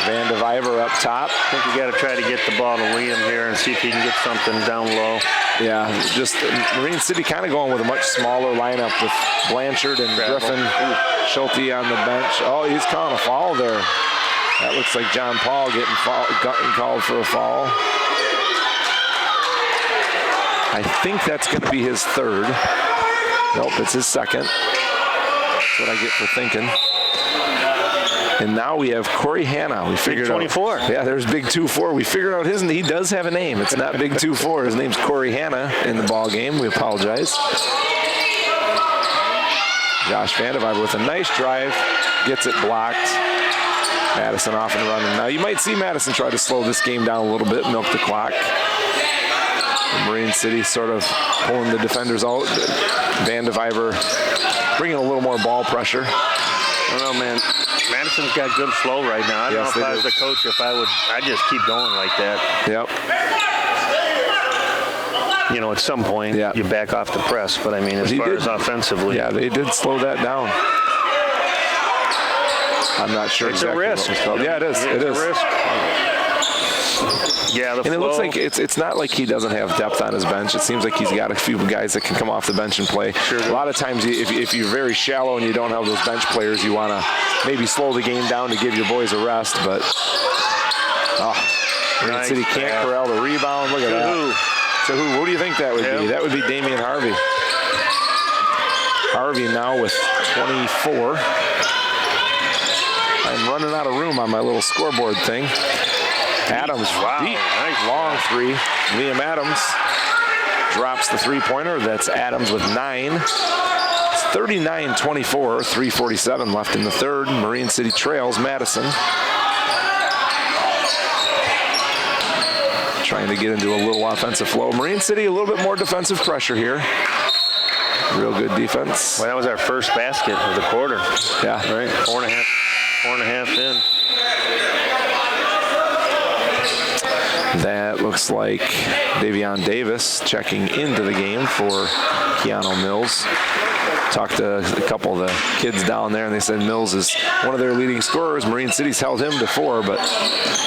Vandeviver up top. I think you got to try to get the ball to Liam here and see if he can get something down low. Yeah, just Marine City kind of going with a much smaller lineup with Blanchard and Griffin, Schulte on the bench. Oh, he's calling a foul there. That looks like John Paul getting called for a foul. I think that's going to be his third. Nope, it's his second. That's what I get for thinking. And now we have Corey Hanna. We figured Big 24. Yeah, there's Big 2-4. We figured out he does have a name. It's not Big 2-4. His name's Corey Hanna in the ball game. We apologize. Josh Vandeviver with a nice drive. Gets it blocked. Madison off and running. Now you might see Madison try to slow this game down a little bit, milk the clock. Marine City sort of pulling the defenders out. Vandeviver bringing a little more ball pressure. I don't know, man. Madison's got good flow right now. I don't know if I was the coach, I'd just keep going like that. Yep. You know, at some point, you back off the press. But, I mean, as far as offensively. Yeah, they did slow that down. I'm not sure it's exactly a risk. What was called. Yeah, it is. It is. A risk. Yeah, and it looks like it's not like he doesn't have depth on his bench. It seems like he's got a few guys that can come off the bench and play. Sure. A lot of times, if you're very shallow and you don't have those bench players, you want to maybe slow the game down to give your boys a rest. But Marine City can't corral the rebound. Look at that. So who do you think that would be? That would be Damian Harvey. Harvey now with 24. I'm running out of room on my little scoreboard thing. Adams, deep, nice long three. Liam Adams drops the three-pointer. That's Adams with 9. It's 39-24, 3:47 left in the third. Marine City trails Madison. Trying to get into a little offensive flow. Marine City, a little bit more defensive pressure here. Real good defense. Well, that was our first basket of the quarter. Yeah. Right, 4.5 in. That looks like Davion Davis checking into the game for Keanu Mills. Talked to a couple of the kids down there, and they said Mills is one of their leading scorers. Marine City's held him to 4, but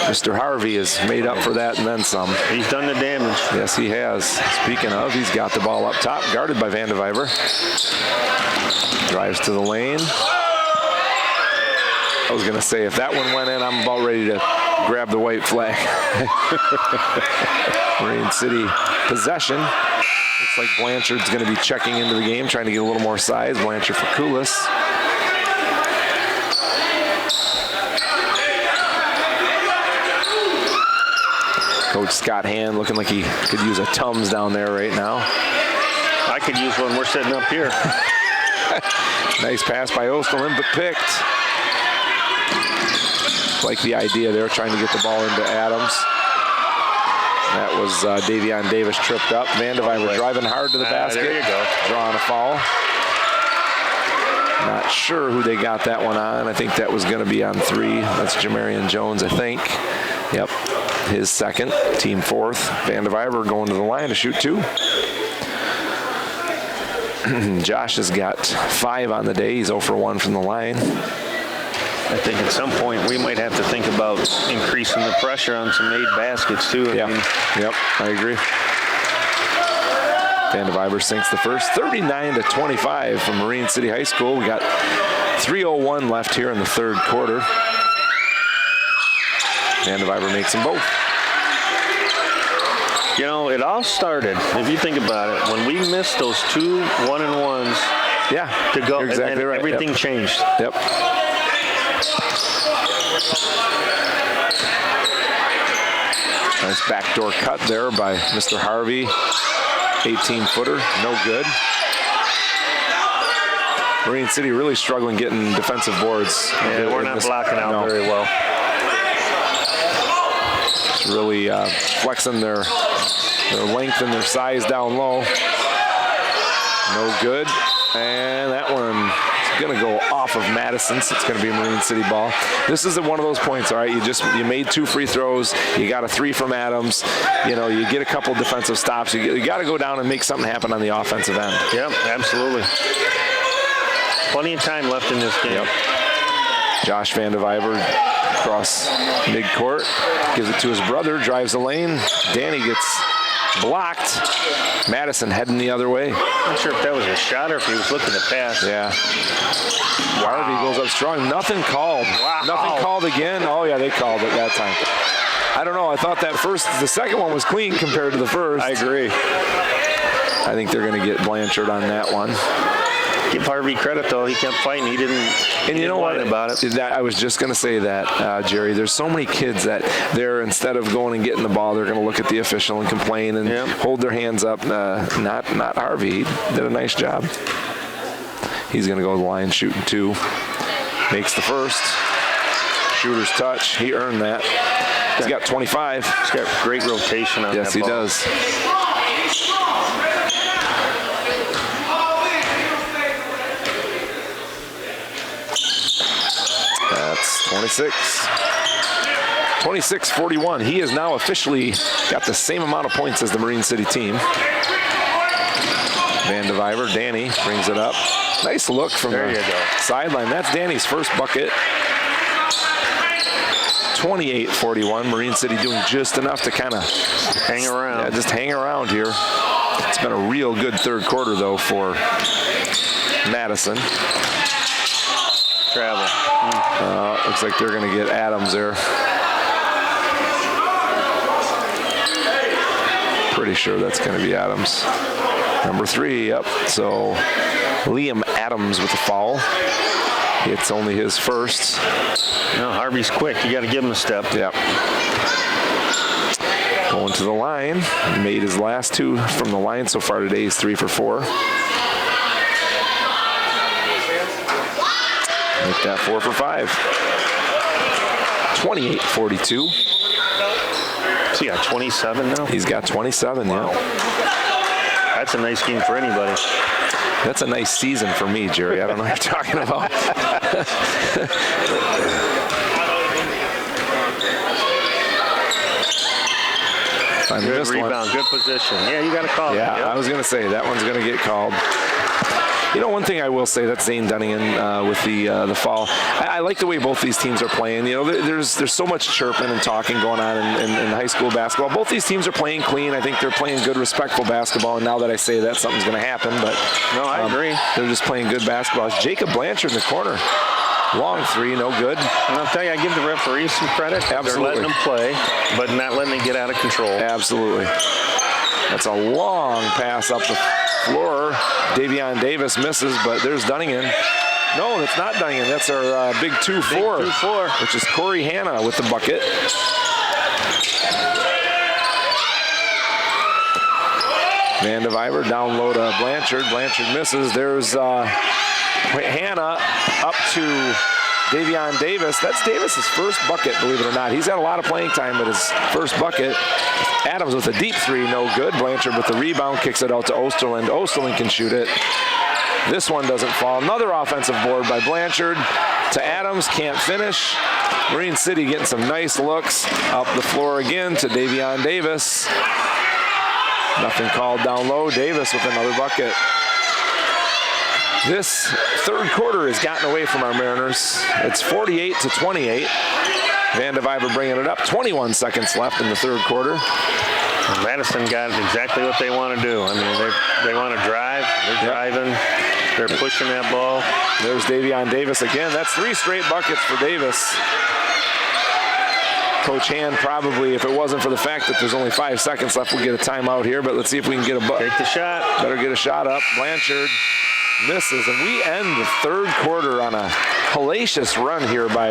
Mr. Harvey has made up for that and then some. He's done the damage. Yes, he has. Speaking of, he's got the ball up top, guarded by Vandeviver. Drives to the lane. I was going to say, if that one went in, I'm about ready to grab the white flag. Marine City possession. Looks like Blanchard's going to be checking into the game, trying to get a little more size. Blanchard for Koulis. Coach Scott Hand looking like he could use a Tums down there right now. I could use one. We're sitting up here. Nice pass by Osterlin, but picked. Like the idea there, trying to get the ball into Adams. That was Davion Davis tripped up. Vandeviver driving hard to the basket. There you go. Drawing a foul. Not sure who they got that one on. I think that was going to be on 3. That's Jamarian Jones, I think. Yep, his second, team 4th. Vandeviver going to the line to shoot 2. Josh has got 5 on the day. He's 0 for 1 from the line. I think at some point we might have to think about increasing the pressure on some made baskets too. Yep, I agree. Vandeviver sinks the first. 39-25 from Marine City High School. We got 3:01 left here in the third quarter. Vandeviver makes them both. You know, it all started, if you think about it, when we missed those 2 1-and-1s. Yeah, to go, you're exactly right. Everything changed. Yep. Nice backdoor cut there by Mr. Harvey. 18-footer, no good. Marine City really struggling getting defensive boards. Yeah, we're not blocking out very well. Just really flexing their length and their size down low. No good. And that one going to go off of Madison, so it's going to be a Marine City ball. This is one of those points, all right, you made 2 free throws, you got a 3 from Adams, you get a couple defensive stops, you got to go down and make something happen on the offensive end. Yep, absolutely. Plenty of time left in this game. Yep. Josh Van de Viver across midcourt, gives it to his brother, drives the lane. Danny gets blocked. Madison heading the other way. Not sure if that was a shot or if he was looking to pass. Yeah. Harvey goes up strong. Nothing called. Wow. Nothing called again. Oh, yeah, they called it that time. I don't know. I thought the second one was clean compared to the first. I agree. I think they're going to get Blanchard on that one. Give Harvey credit, though. He kept fighting. He didn't. And you know what? About it. I was just going to say that, Jerry. There's so many kids that instead of going and getting the ball, they're going to look at the official and complain and hold their hands up. Not Harvey. He did a nice job. He's going to go to the line shooting 2. Makes the first. Shooter's touch. He earned that. He's got 25. He's got great rotation on that ball. Yes, he does. That's 26. 26-41. He has now officially got the same amount of points as the Marine City team. Van de Viver, Danny brings it up. Nice look from the sideline. That's Danny's first bucket. 28-41. Marine City doing just enough to kind of hang around. Yeah, just hang around here. It's been a real good third quarter, though, for Madison. Travel. Looks like they're going to get Adams there. Pretty sure that's going to be Adams. Number 3, yep. So Liam Adams with the foul. It's only his first. No, Harvey's quick. You got to give him a step. Yep. Going to the line. Made his last 2 from the line so far today. He's 3 for 4. Make that 4 for 5. 28-42. So he got 27 now? He's got 27, wow. Yeah. That's a nice game for anybody. That's a nice season for me, Jerry. I don't know what you're talking about. Good rebound, good position. Yeah, you got to call it. Yeah, I was going to say, that one's going to get called. You know, one thing I will say, that's Zane Dunningen with the foul. I like the way both these teams are playing. You know, there's so much chirping and talking going on in high school basketball. Both these teams are playing clean. I think they're playing good, respectful basketball. And now that I say that, something's going to happen. But no, I agree. They're just playing good basketball. It's Jacob Blanchard in the corner. Long 3, no good. And I'll tell you, I give the referees some credit. Absolutely. They're letting them play, but not letting them get out of control. Absolutely. That's a long pass up the floor. Davion Davis misses, but there's Dunningen. No, that's not Dunningen. That's our big 2-4, which is Corey Hanna with the bucket. Van de Viver down low to Blanchard. Blanchard misses. There's Hanna up to Davion Davis. That's Davis's first bucket, believe it or not. He's had a lot of playing time, but his first bucket. Adams with a deep 3, no good. Blanchard with the rebound, kicks it out to Osterland. Osterland can shoot it. This one doesn't fall. Another offensive board by Blanchard to Adams, can't finish. Marine City getting some nice looks. Up the floor again to Davion Davis. Nothing called down low. Davis with another bucket. This third quarter has gotten away from our Mariners. It's 48-28. Van de Viver bringing it up. 21 seconds left in the third quarter. And Madison got exactly what they want to do. I mean, they want to drive. They're driving. They're pushing that ball. There's Davion Davis again. That's 3 straight buckets for Davis. Coach Hand probably, if it wasn't for the fact that there's only 5 seconds left, we'll get a timeout here. But let's see if we can get a bucket. Take the shot. Better get a shot up. Blanchard misses, and we end the third quarter on a hellacious run here by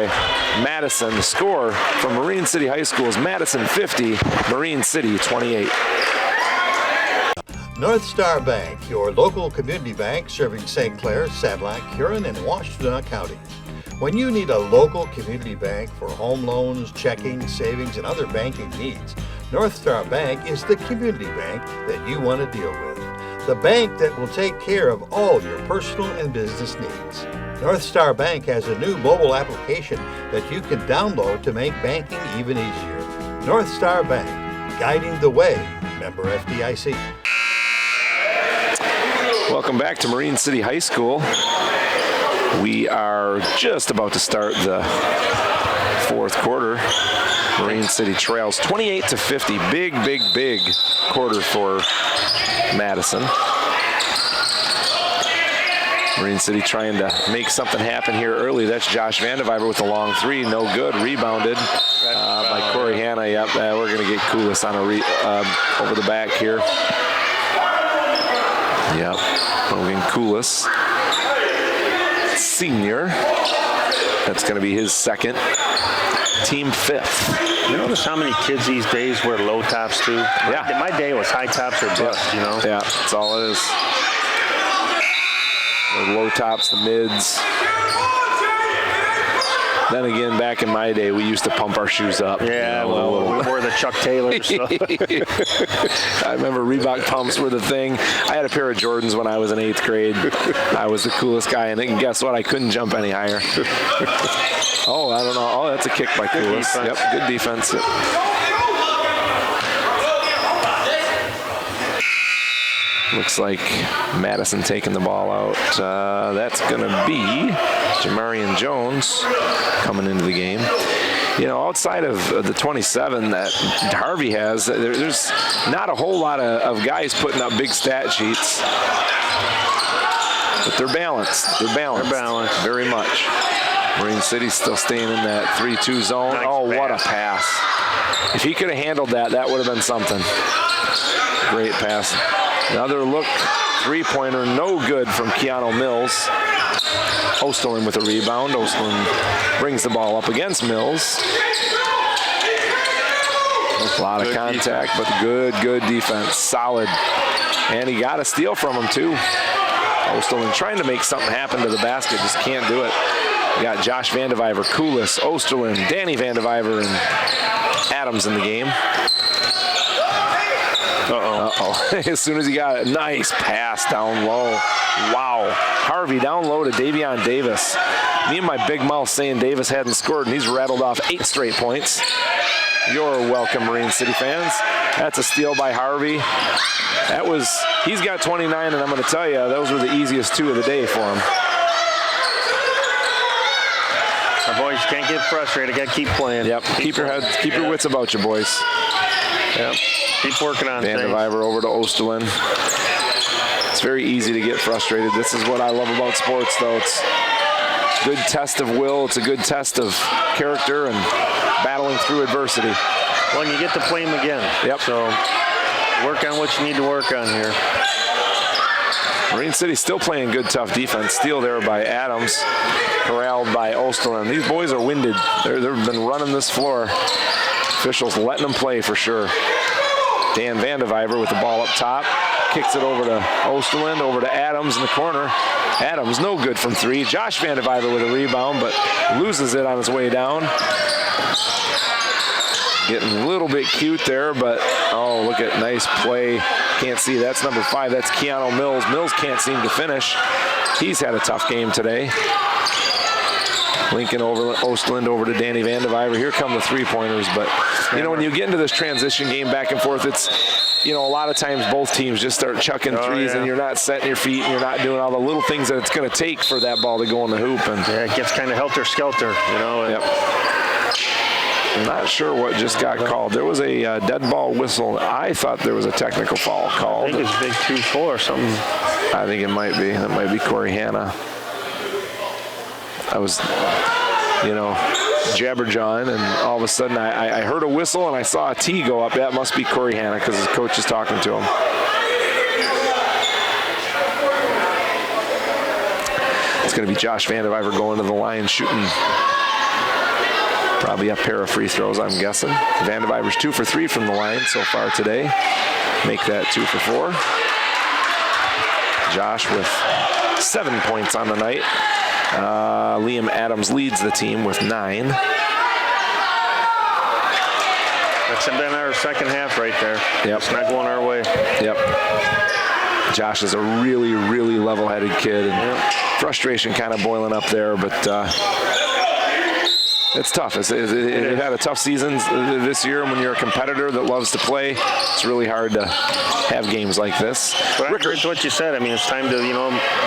Madison. The score from Marine City High School is Madison 50, Marine City 28. North Star Bank, your local community bank serving St. Clair, Sadillac, Huron, and Washtenaw counties. When you need a local community bank for home loans, checking, savings, and other banking needs, North Star Bank is the community bank that you want to deal with. The bank that will take care of all your personal and business needs. North Star Bank has a new mobile application that you can download to make banking even easier. North Star Bank, guiding the way. Member FDIC. Welcome back to Marine City High School. We are just about to start the fourth quarter. Marine City trails 28-50. Big quarter for Madison. Marine City trying to make something happen here early. That's Josh Vandeviver with the long three. No good. Rebounded by Corey Hanna. Yep, we're going to get Koulis on a over the back here. Yep, Logan Koulis, senior. That's going to be his second. Team fifth. You notice how many kids these days wear low tops too? Yeah. My day was high tops or bust, you know? Yeah, that's all it is. The low tops, the mids. Then again, back in my day, we used to pump our shoes up. Yeah, well, we wore the Chuck Taylors. So. I remember Reebok pumps were the thing. I had a pair of Jordans when I was in 8th grade. I was the coolest guy, and then guess what? I couldn't jump any higher. Oh, I don't know. Oh, that's a kick by Koulis. Yep, good defense. Yep. Looks like Madison taking the ball out. That's going to be Jamarian Jones coming into the game. You know, outside of the 27 that Harvey has, there's not a whole lot of guys putting up big stat sheets. But they're balanced. They're balanced. Very much. Marine City's still staying in that 3-2 zone. Nice pass. What a pass. If he could have handled that, that would have been something. Great pass. Another look, three-pointer, no good from Keanu Mills. Osterlin with a rebound. Osterlin brings the ball up against Mills. A lot of contact, but good defense. Solid. And he got a steal from him, too. Osterlin trying to make something happen to the basket, just can't do it. We got Josh Vandeviver, Koulis, Osterlin, Danny Vandeviver, and Adams in the game. As soon as he got it, nice pass down low. Wow. Harvey down low to Davion Davis. Me and my big mouth saying Davis hadn't scored, and he's rattled off 8 straight points. You're welcome, Marine City fans. That's a steal by Harvey. He's got 29, and I'm going to tell you, those were the easiest 2 of the day for him. Our boys can't get frustrated. Got to keep playing. Yep. Keep your wits about you, boys. Yep. Keep working on things. Vandeviver over to Osterlin. It's very easy to get frustrated. This is what I love about sports, though. It's a good test of will. It's a good test of character and battling through adversity. Well, and you get to play them again. Yep. So work on what you need to work on here. Marine City still playing good, tough defense. Steal there by Adams, corralled by Osterlin. These boys are winded. They've been running this floor. Officials letting them play for sure. Dan Vandeviver with the ball up top. Kicks it over to Osterlin, over to Adams in the corner. Adams, no good from 3. Josh Vandeviver with a rebound, but loses it on his way down. Getting a little bit cute there, but oh, look at nice play. Can't see, that's number 5. That's Keanu Mills. Mills can't seem to finish. He's had a tough game today. Lincoln over, Osterlin over to Danny Vandeviver. Here come the three-pointers, but you know, when you get into this transition game back and forth, it's, you know, a lot of times both teams just start chucking threes and you're not setting your feet and you're not doing all the little things that it's going to take for that ball to go in the hoop. And yeah, it gets kind of helter-skelter, you know. Yep. I'm not sure what just got called. There was a dead ball whistle. I thought there was a technical foul called. I think it's big 2-4 or something. I think it might be. That might be Corey Hanna. I was, you know, jabberjawing, and all of a sudden I heard a whistle and I saw a T go up. That must be Corey Hanna because his coach is talking to him. It's going to be Josh Vandeviver going to the line, shooting probably a pair of free throws, I'm guessing. Vandeviver's 2 for 3 from the line so far today. Make that 2 for 4. Josh with 7 points on the night. Liam Adams leads the team with 9. That's been our second half right there. Yep. It's not going our way. Yep. Josh is a really, really level-headed kid, and frustration kind of boiling up there, but it's tough. They've had a tough season this year, and when you're a competitor that loves to play, it's really hard to have games like this. But Rick, it's what you said. I mean, it's time to,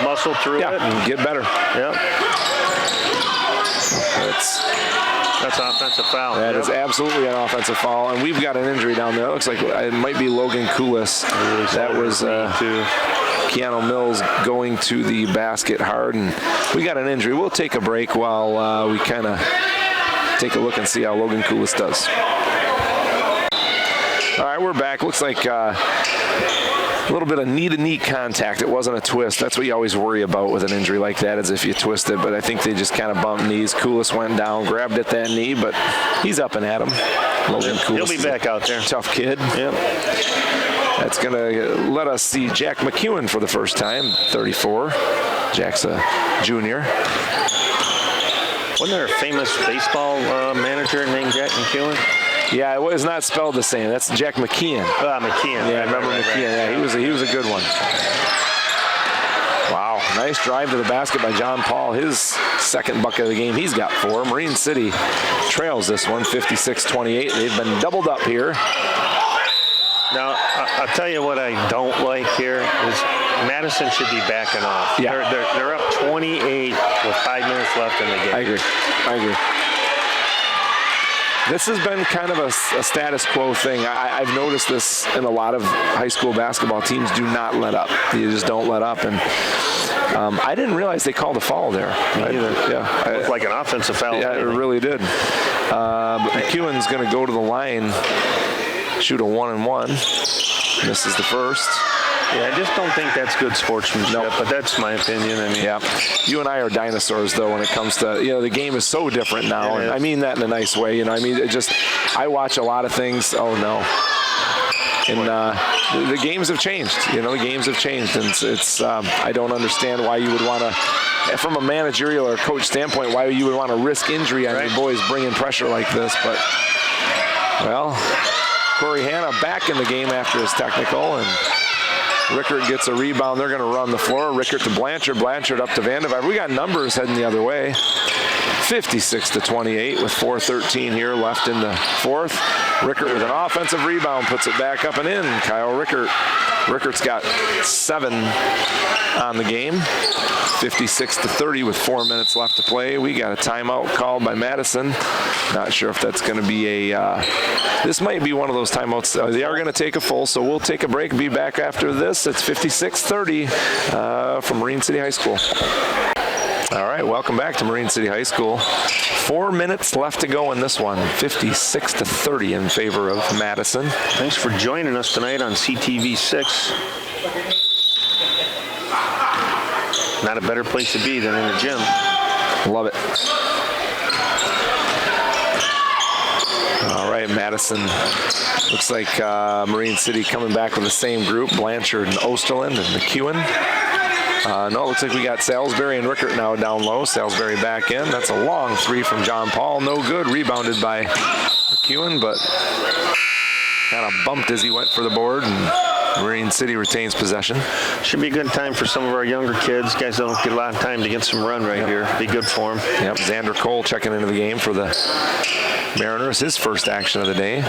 muscle through it and get better. Yep. That's offensive foul. That is absolutely an offensive foul, and we've got an injury down there. It looks like it might be Logan Koulis. That was Keanu Mills going to the basket hard, and we got an injury. We'll take a break while we kind of take a look and see how Logan Koulis does. All right, we're back. Looks like a little bit of knee-to-knee contact. It wasn't a twist. That's what you always worry about with an injury like that, is if you twist it. But I think they just kind of bumped knees. Koulis went down, grabbed at that knee, but he's up and at him. Logan Koulis. He'll be back out there. Tough kid. Yep. That's going to let us see Jack McEwen for the first time, 34. Jack's a junior. Wasn't there a famous baseball manager named Jack McEwen? Yeah, it was not spelled the same. That's Jack McKeon. McKeon. Yeah, I remember McKeon. Yeah, he was a good one. Wow, nice drive to the basket by John Paul. His second bucket of the game. He's got 4. Marine City trails this one, 56-28. They've been doubled up here. Now, I'll tell you what I don't like here is Madison should be backing off. Yeah. They're up 28 with 5 minutes left in the game. I agree. This has been kind of a status quo thing. I've noticed this in a lot of high school basketball teams. Do not let up. You just don't let up. And I didn't realize they called a foul there. Me either. Yeah, it looked like an offensive foul. Yeah, it really did. But McEwen's going to go to the line, shoot a 1-and-1. Misses the first. Yeah, I just don't think that's good sportsmanship, but that's my opinion. I mean, yeah, you and I are dinosaurs, though, when it comes to, the game is so different now, and I mean that in a nice way. I watch a lot of things. Oh no, and the games have changed. The games have changed, and it's I don't understand why you would want to, from a managerial or coach standpoint, why you would want to risk injury on your boys bringing pressure like this. But well, Corey Hanna back in the game after his technical, and Rickert gets a rebound. They're going to run the floor. Rickert to Blanchard. Blanchard up to Vandeviver. We got numbers heading the other way. 56-28 with 4:13 here left in the fourth. Rickert with an offensive rebound puts it back up and in. Kyle Rickert. Rickert's got 7 on the game. 56-30 with 4 minutes left to play. We got a timeout called by Madison. Not sure if that's going to be this might be one of those timeouts. They are going to take a full, so we'll take a break and be back after this. It's 56-30 from Marine City High School. All right, welcome back to Marine City High School. 4 minutes left to go in this one. 56-30 in favor of Madison. Thanks for joining us tonight on CTV 6. Not a better place to be than in the gym. Love it. All right, Madison. Looks like Marine City coming back with the same group. Blanchard and Osterland and McEwen. No, it looks like we got Salisbury and Rickert now down low. Salisbury back in. That's a long 3 from John Paul. No good. Rebounded by McEwen, but kind of bumped as he went for the board, and Marine City retains possession. Should be a good time for some of our younger kids. Guys don't get a lot of time to get some run right here. Be good for them. Yep, Xander Cole checking into the game for the Mariners. His first action of the day.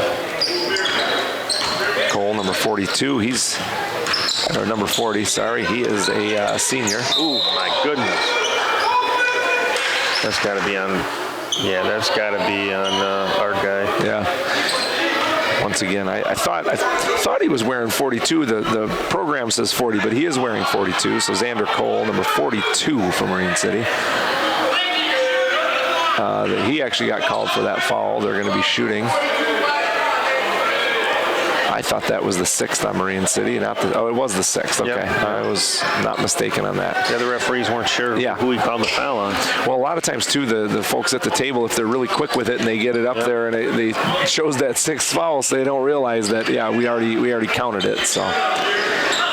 Cole, number 42. Or number 40, sorry. He is a senior. Ooh, my goodness. That's got to be on, that's got to be on our guy. Yeah. Once again, I thought he was wearing 42. The program says 40, but he is wearing 42. So Xander Cole, number 42 for Marine City. He actually got called for that foul. They're going to be shooting. I thought that was the 6th on Marine City. It was the 6th. Okay, yep. I was not mistaken on that. The other referees weren't sure who he called the foul on. Well, a lot of times too, the folks at the table, if they're really quick with it and they get it up there and they shows that 6th foul, so they don't realize that we already counted it. So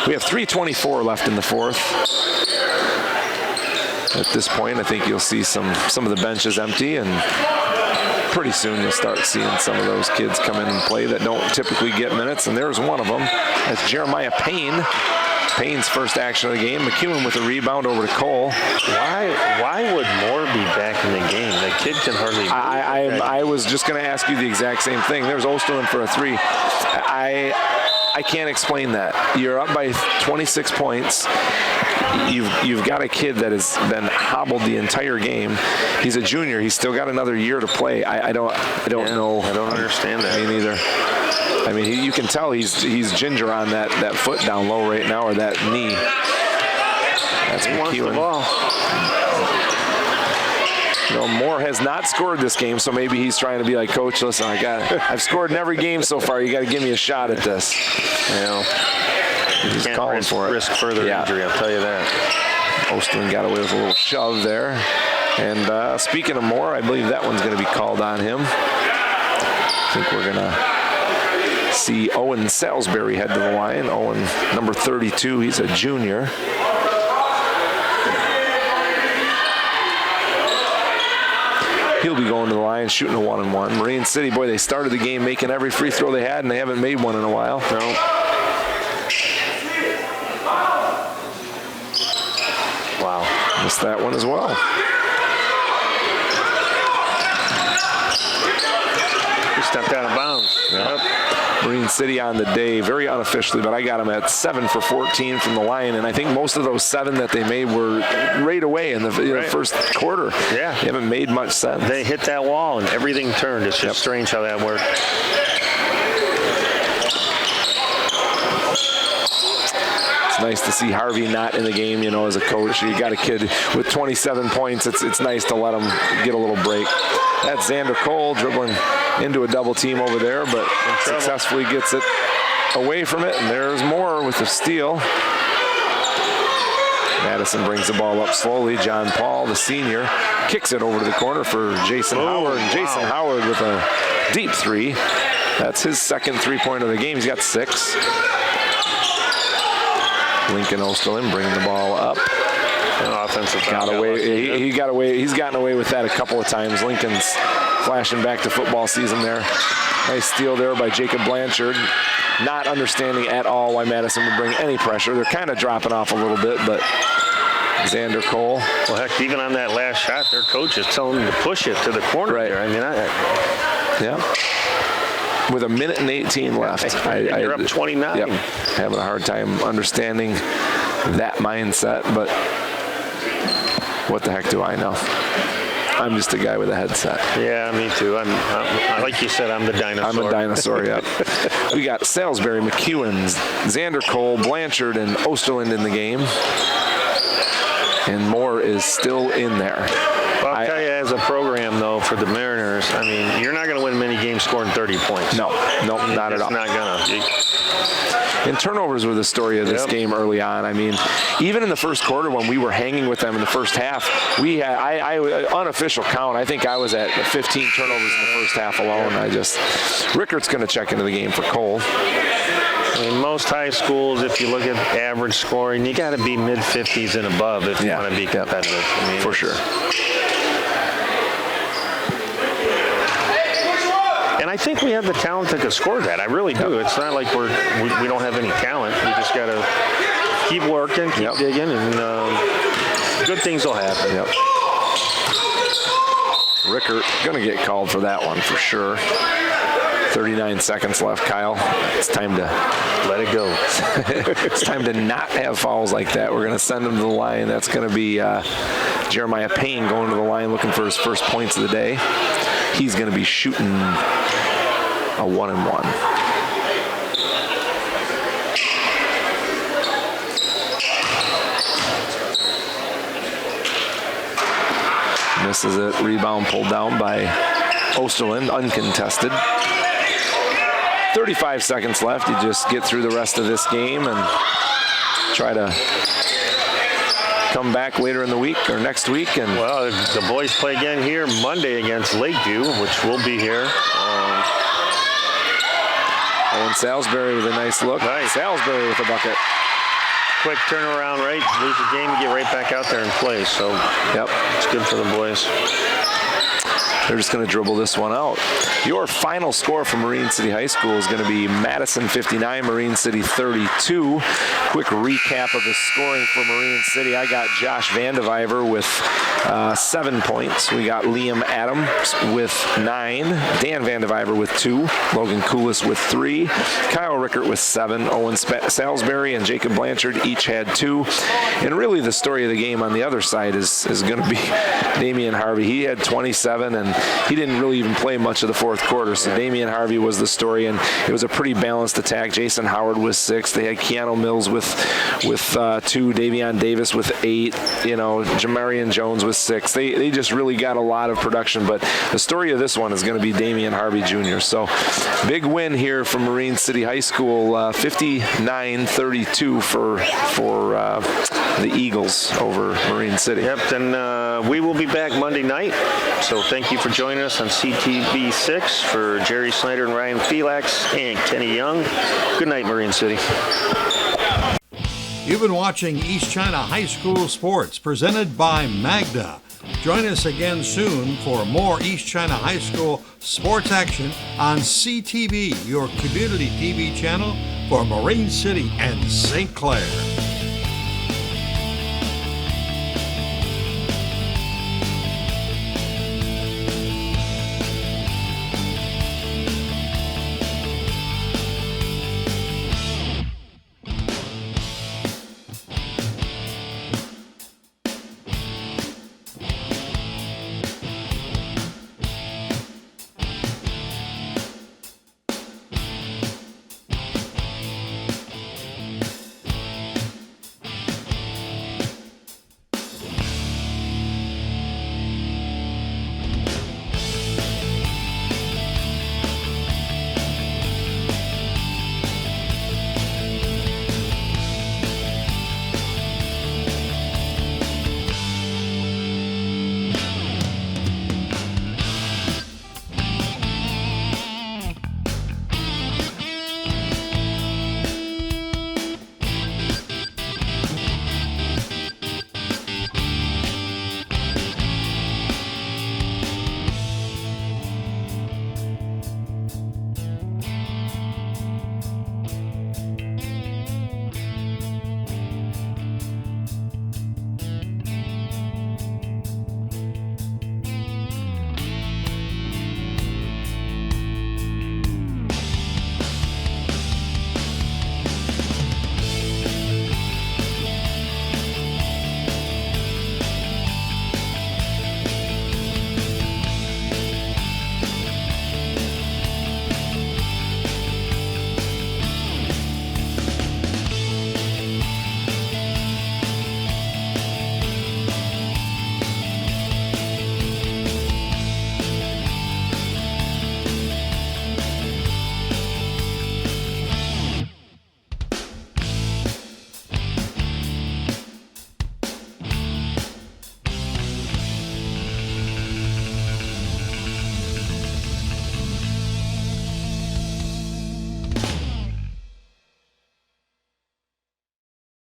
We have 3:24 left in the fourth. At this point, I think you'll see some of the benches empty, and pretty soon you'll start seeing some of those kids come in and play that don't typically get minutes, and there's one of them. That's Jeremiah Payne. Payne's first action of the game. McEwen with a rebound over to Cole. Why would Moore be back in the game? The kid can hardly. I was just going to ask you the exact same thing. There's Osterlin for a three. I can't explain that. You're up by 26 points. You've got a kid that has been hobbled the entire game. He's a junior. He's still got another year to play. I don't know. I don't understand that. Me neither. I mean, you can tell he's ginger on that foot down low right now, or that knee. That's McEwen. You know, Moore has not scored this game, so maybe he's trying to be like, Coach, listen, I've scored in every game so far. You got to give me a shot at this. You know, he's calling for it. Risk further injury, I'll tell you that. Osterlin got away with a little shove there. And speaking of Moore, I believe that one's going to be called on him. I think we're going to see Owen Salisbury head to the line. Owen, number 32, he's a junior. He'll be going to the line, shooting a 1-and-1. Marine City, boy, they started the game making every free throw they had, and they haven't made one in a while. No. Wow. Missed that one as well. He stepped out of bounds. Yep. Marine City on the day, very unofficially, but I got them at 7 for 14 from the line, and I think most of those 7 that they made were right away in the first quarter. Yeah. They haven't made much sense. They hit that wall and everything turned. It's just strange how that worked. It's nice to see Harvey not in the game, you know, as a coach. You got a kid with 27 points. It's nice to let him get a little break. That's Xander Cole dribbling into a double team over there, but successfully gets it away from it, and there's Moore with the steal. Madison brings the ball up slowly. John Paul, the senior, kicks it over to the corner for Jason Howard, and Jason Howard with a deep three. That's his second three-pointer of the game. He's got 6. Lincoln Osterlin bringing the ball up. Offensive got away. He got away. He's gotten away with that a couple of times. Lincoln's flashing back to football season there. Nice steal there by Jacob Blanchard. Not understanding at all why Madison would bring any pressure. They're kind of dropping off a little bit, but Xander Cole. Well, heck, even on that last shot, their coach is telling them to push it to the corner there. I mean, yeah. With 1:18 left. You're up 29. Yep. Having a hard time understanding that mindset, but what the heck do I know? I'm just a guy with a headset. Yeah, me too. I'm like you said, I'm the dinosaur. I'm a dinosaur, yeah. We got Salisbury, McEwen, Xander Cole, Blanchard, and Osterlin in the game. And Moore is still in there. Well, I'll tell you, as a program, though, for the Mariners, I mean, you're not going to win many games scoring 30 points. No, not at all. It's not going to. And turnovers were the story of this game early on. I mean, even in the first quarter when we were hanging with them in the first half, we had, unofficial count, I think I was at 15 turnovers in the first half alone. Rickart's going to check into the game for Cole. I mean, most high schools, if you look at average scoring, you got to be mid-50s and above if you want to be competitive. I mean, for sure. And I think we have the talent that could score that. I really do. It's not like we don't have any talent. We just got to keep working, keep digging, and good things will happen. Yep. Rickert going to get called for that one for sure. 39 seconds left, Kyle. It's time to let it go. It's time to not have fouls like that. We're going to send him to the line. That's going to be Jeremiah Payne going to the line looking for his first points of the day. He's going to be shooting a 1-and-1. Misses it. Rebound pulled down by Osterlin, uncontested. 35 seconds left. You just get through the rest of this game and try to come back later in the week or next week. And well, the boys play again here Monday against Lakeview, which will be here. Owen Salisbury with a nice look. Nice. Salisbury with a bucket. quick turnaround, right? Lose the game, get right back out there and play. So, yep, it's good for the boys. They're just going to dribble this one out. Your final score for Marine City High School is going to be Madison 59, Marine City 32. Quick recap of the scoring for Marine City. I got Josh Vandeviver with 7 points. We got Liam Adams with 9, Dan Vandeviver with 2, Logan Coolis with 3, Kyle Rickert with 7, Owen Salisbury and Jacob Blanchard each had 2. And really the story of the game on the other side is going to be Damian Harvey. He had 27, and he didn't really even play much of the fourth quarter. So Damian Harvey was the story, and it was a pretty balanced attack. Jason Howard with 6. They had Keanu Mills with 2, Davion Davis with 8, Jamarian Jones with 6. They just really got a lot of production, but the story of this one is going to be Damian Harvey Jr. So big win here from Marine City High School, 59-32 for the Eagles over Marine City. Yep, and we will be back Monday night. So thank you for joining us on CTV6 for Jerry Snyder and Ryan Felix and Kenny Young. Good night, Marine City. You've been watching East China High School Sports presented by Magda. Join us again soon for more East China High School sports action on CTV, your community TV channel for Marine City and St. Clair.